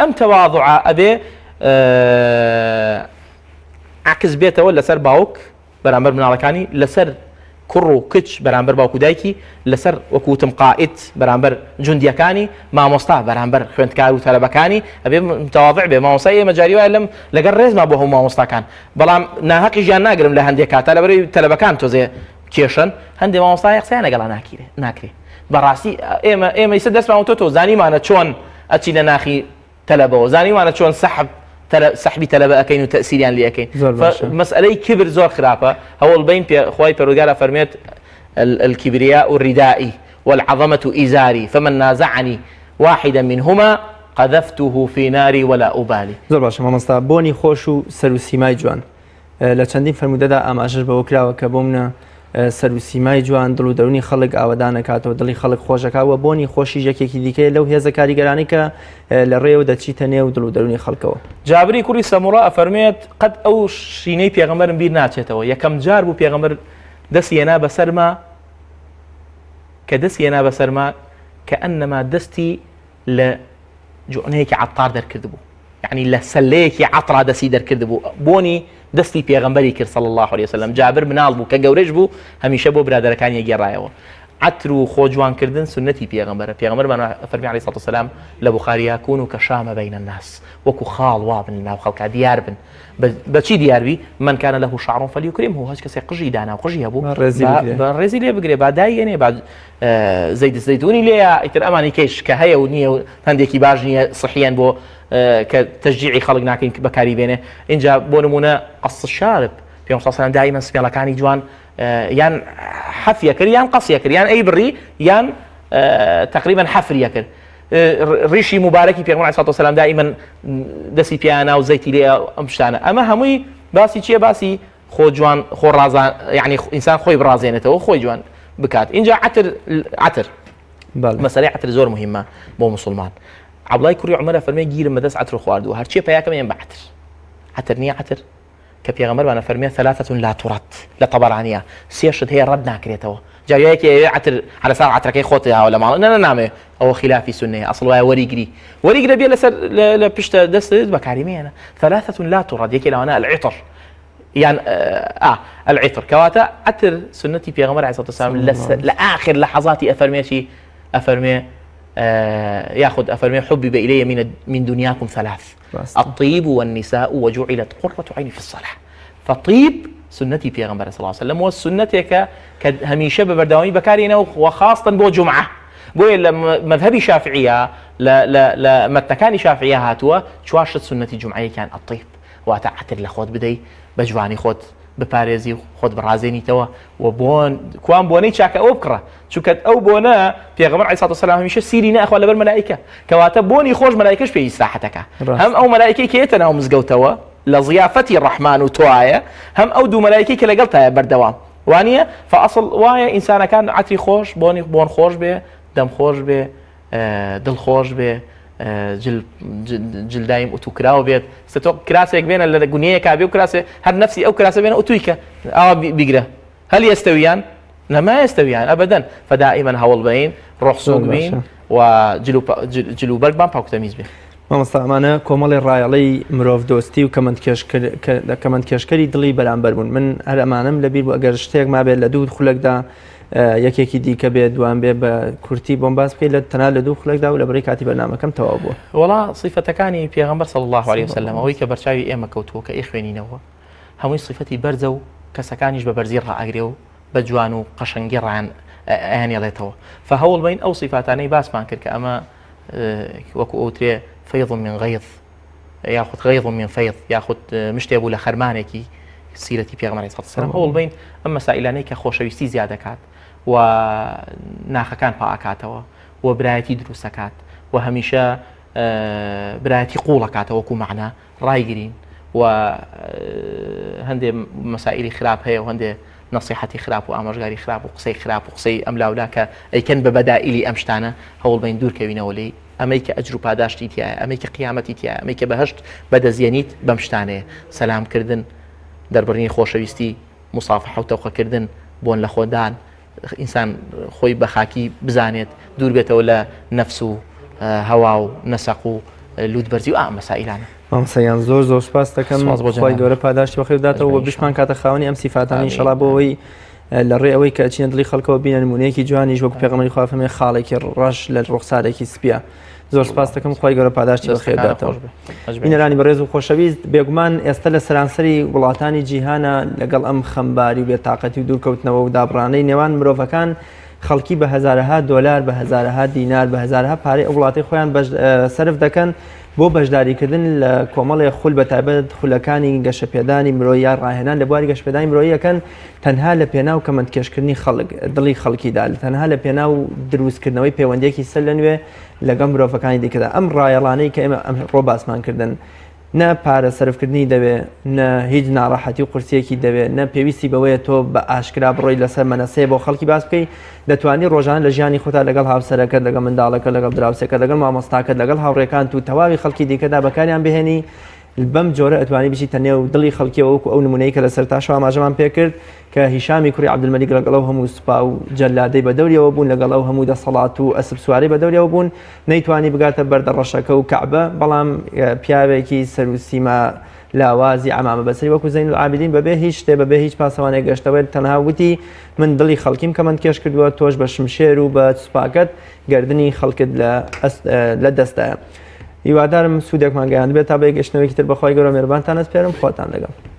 ئەم تەواضوعە ئەبێ عکس بێتەوە لەسەر باوک بەرامبەر مناڵەکانی لەسەر کوڕ و کچ بەرامبەر باوکو دایکی لەسەر وەکوتم قائد بەرامبەر جوندیەکانی مامۆستا بەرامبەر خوێندکار و تەلەبەکانی ئەبێ متەواضع بێ مامۆستای ئێمە جاری وایە لەم لەگەڵ ڕێزما بۆ هەموو مامۆستاکان بەڵام ناهەقی ژیان ناگرم لە هەندێک کاتە لەبەرەوەی تەلەبەکان تۆزێ کێشن هەندێک مامۆستای قسەیان لەگەڵا ناکرێ بەڕاستی ئێمە ئیسە دەستمان تۆ زانیمانە چۆن ئەچی لە ناخی تەلەبەوە زانیمانە چۆن سحبی تەلەبە ئەەکەین و تەسیریان لێ ئەەکەین مەسئلەی کبر زۆر خراپە هەوڵ بین خۆی پەروەردگار فەرمێت الكبرياء الردائي والعظمة إزاري فمن نازعني واحدا منهما قذفته في ناري ولا أبالي. زۆر باشە مامۆستا بۆنی خۆش و سەر و سیمای جوان لە چەندین فرموودەدا ئاماژەش بەوە کراوە کە بۆ منە سەر و سیمای جوان دڵ و دەرونی خەڵک ئاوەدان نەکاتەوە دڵی خەڵک خۆشەکەوە بۆنی خۆشی یەکێکی دیکەیە لەو هێزە کاریگەرانی کە لە ڕێوە دەچیتە نێو دڵ و دەرونی خەڵکەوە. جابری کوڕی سەموڕا ئەفەرمێت قەت ئەو شینەی پێغەمبەرم بیر ناچێتەوە یەکەم جار بوو پێغەمبەر دەستی هێنا بەسەرما کە دەستی هێنا بەسەرما کە ئەنەما دەستی لە جوعنەیەکی عەطار دەرکرد بوو یعنی لە سەلەیەکی عەطرا دەستی دەرکرد بوو بۆنی دەستی پێغەمبەری کرد صلی الله عليه وسلم. جابر مناڵ بوو کە گەورەش بوو هەمیشە بۆ برادەرەکانی گێڕایەوە. عەتر و خۆ جوانکردن سنەتی پێغەمبەرە. پێغەمبەرمان فەرمی عەلەیهی سەڵاتو وەسەلام لە بوخاریا کون و کەشامە بەین الناس وەکو خاڵ وا بن لەناو خەڵکا دیار بن بەچی دیاربی من کان له شعر فليكرمه هەچ کەسێک قژی دانا و قژی هەبوو ڕێزی لێ بگرێ با دایێنێ با زەید زەیتونی لێیە ئیتر ئەمانی کەیش کە هەیە و نییە و هەندێکی باش نییە صحیان بۆ کە تەشجیعی خەڵک ناکەین بەکاری بێنێ. اینجا بۆ نمونە قەص الشارب پێغەمبەر صلی الله عليه وسلم دائما سپێڵەکانی جوان یان حەفیە کرد یان قەسیە کرد یان ئەی بڕی یان تقریبا حەفریە کرد. ڕیشی مبارەکی پێغەمبەر عەلەیهی سەڵاتو وەسەلام دائما دەستی پێیانە و زەیتی لێ ئەم شتانە ئەمە هەمووی باسی چییە باسی خۆ جوان خۆ ڕازان یعنی ئینسان خۆی بڕازێنێتەوە خۆی جوان بکات. اینجا عەتر مەسەلەی عەتر زۆر مهمە بۆ مسلمان. عەبدوڵای کوڕی عومەر فەرمێ گیرم بەدەست عەتر خواردووە هەرچی پەیاکەم ێن بە عەتر نییە عەتر کە پێغەمبەرمان فەرمێ ثلاثة لا ترد لە طەبەرانیە سێ شت هەیە ڕەت ناکرێتەوە. جاویەکی عەتر على ساعة عەترەکەی خۆت هاوە لە ماڵ نامێ ئەوە خلافی سنەیە ئەسڵ وایە وەریگرە بێ لەسەر لە پشتە دەستت بەکاری مێنە. ثلاثة لا ترد یەکی لەوانە العطر یان العطر کەواتە عەتر سنەتی پێغەمبەر عەلەیهی سەڵاتو وەسەلام لە ئاخر لەحەزاتی ئەفەرمێ ياخذ أفرمي حبب إلي من دنياكم ثلاث الطيب والنساء وجعلت قرة عيني في الصلاة. فطيب سنتي في غنبرة صلى الله عليه وسلم والسنة كهميشة ببردوامي بكارينا وخاصة بو جمعة بو مذهبي شافعية لا متكاني شافعية هاتوا شواشت سنتي جمعية كان الطيب واتعتر لخوت بدي بجواني خوت بپارێزی خۆت بڕازێنیتەوە و کوان بۆنەی چاکە ئەو بکڕە چونکە ئەو بۆنە پێغەمبەر عەلەیهی سەڵاتو وەسەلام هەمیشە سیری ناخوا لەبەر مەلائیکە کەواتە بۆنی خۆش مەلائیکەش پێی ئیستراحەتەکە هەم ئەو مەلائیکەی کە هێتە ناو مزگەوتەوە لە ضیافەتی ڕەحمان و تۆایە هەم ئەو دوو مەلائیکەی کە لەگەڵتایە بەردەوام وانییە فەئەسڵ وایە ئینسانەکان عەتری خۆش بۆن خۆش بێ دەم خۆش بێ دڵ خۆش بێ جلدایم ئوتوکراوە بێت ستۆ کراسێک بێنە لە گونیەیەکا بێ و کراسێ هەر نەفسی ئەو کراسە بێنە ئوتویکە ئاوا بیگرە هەل ئێستەویان نەما ئێستەویان ئەبەدەن فدائیمەن هەوڵ بین ڕۆحسوک بین و جلو بەرگمان پاکوتەمیز بێ. مامۆستا ئەمانە کۆمەڵی ڕایەڵەی مرۆڤ دۆستی و کەمەندکێشکەری دڵی بەرامبەر بوون. من هەر ئەمانم لەبیر بوو ئەگەر شتێک ما بێت لە دوو خولەکدا یەکێکی دیکە بێت دوان بێ بە کورتی بۆم باس بکەیت لە تەنها لە دوو خولەکدا و لەبەرەی کاتی بەرنامەکەم تەواو بووە. وەڵا صیفەتەکانی پێغەمبەر صلی الله عليه وسلم ئەوەی کە بەرچاوی ئێمە کەوتووە کە ئیخوێنینەوە هەمووی صیفەتی بەرزە و کەسەکانیش بە بەرزی ڕائەگرێ و بە جوان و قەشەنگی ڕایانێڵێتەوە. فهەوڵ بین ئەو صیفاتانەی باسمان کرد کە ئەمە وەکو ئەوترێ فەیض من غەیض یاخود غەیض من فەیض یاخود مشتێ بوو لە خەرمانێکی سیرەتی پێغەمبەر عەلەیهی سەڵاتو وەسەلام هەوڵ بین ئەم مەسائلانەی کە خۆشەویستی زیاد دەکات و ناخەکان پاکاتەوە و برایەتی دروستەکات و هەمیشە برایەتی قوڵەکاتەوە وەکو مەعنا ڕایگرین و هەندێک مەسائلی خراپ هەیە و هەندێک نصیحەتی خراپ و ئامۆژگاری خراپ و قسەی خراپ و قسەی ئەم لاولاکە ئەیکەن بە بەدائیلی ئەم شتانە هەوڵ بین دوورکەوینەوە لێی ئەمەی کە ئەجر و پاداشتی تایە ئەمەی کە قیامەتی تایە ئەمەی کە بەهەشت بەدەزیێنیت بەم شتانەیە سەلامکردن دەربڕینی خۆشەویستی مسافحە و تەوقەکردن بۆن لە خۆدان ئینسان خۆی بە خاکی بزانێت دوور بێتەوە لە نەفس و هەوا و نەسەق و لوودبەرزی و مەسائلانە مامسەیان زۆر سپاس دەکەم خۆی گەورە پاداشتی بەخێر بداتەوە بشمان کاتە خاوەنی ئەم سیفاتانی ئینشەڵا بۆەوەی لە ڕێ ئەوەی کە ئەچینە دڵی خەڵکەوە بینە نمونەیەکی جوانیش وەکو پێغەمبەری خوا فەرمێ خاڵێکی ڕەش لە ڕوخسارێکی سپیە زۆر سپاس دەکەم خۆی گەورە پاداشتی بەخێر بداتەوە بینەرانی بەڕێز و خۆشەویست بێگومان ئێستا لە سەرانسەری وڵاتانی جیهانە لەگەڵ ئەم خەمباری و بێتاقەتی و دوورکەوتنەوە و دابڕانەی نێوان مرۆڤەکان خەڵکی بە هەزارەها دۆلار بە هەزارەها دینار بە هەزارەها پارەی ئەو وڵاتی خۆیان سەرف دەکەن بۆ بەشداریکردن لە کۆمەڵی خول بەتایبەت خولەکانی گەشەپێدانی مرۆیی یا ڕاهێنان لە بواری گەشەپێدانی مرۆیی یەکەن تەنها لە پێناو کەمەندکێشکردنی دڵی خەڵکیدا تەنها لە پێناو دروستکردنەوەی پەیوەندیەکی سەر لە نوێ لەگەڵ مرۆڤەکانی دیکەدا ئەم ڕایەڵانەی کە ئێمە ئەم ڕۆ باسمان کردن نە پارە سەرفکردنی دەوێت نە هیچ ناڕەحەتی و قورسیەکی دەوێت نە پێویستی بەوەیە تۆ بە ئاشکرا بڕۆی لەسەر مەنەسەیە بۆ خەڵکی باس بکەی دەتوانی ڕۆژانە لە ژیانی خۆتا لەگەڵ هاوسەرەکەت لەگەڵ منداڵەکە لەگەڵ دراوسێکە لەگەڵ مامۆستاکەت لەگەڵ هاوڕێکان و تەواوی خەڵکی دیکەدا بەکاریان بهێنی بەم جۆرە ئەتوانی بچیتە نێو دڵی خەڵکیەوە وەکو ئەو نمونەی کە لەسەر تاشەوە ئاماژەمان پێ کرد کە هیشامی کوڕی عەبدولمەلیک لەگەڵ ئەو هەموو سوپا و جەلادەی بەدەوریەوە بوون لەگەڵ ئەو هەموو دەسەڵات و ئەسب سواری بەدەوریەوە بوون نەیتوانی بگاتە بەردە ڕەشەکە و کەعبە بەڵام پیاوێکی سەر و سیما لاوازی عەمامە بەسەری وەکو زەین العابدین بەبێ هیچ شتێ بەبێ هیچ پاسەوانێک گەشتەوەی تەنها وتی من دڵی خەڵکیم کەمەندکێش کردووە تۆش بە شمشێر و بە سوپاکەت گردنی خەڵکت لە دەستایە هیوادارم سوودێکمان گەیاند بێت تا بە یەکگەشتنەوەیەکی تر بەخوای گەورە مێربانتان ئەسپێرم خۆتان لەگەڵ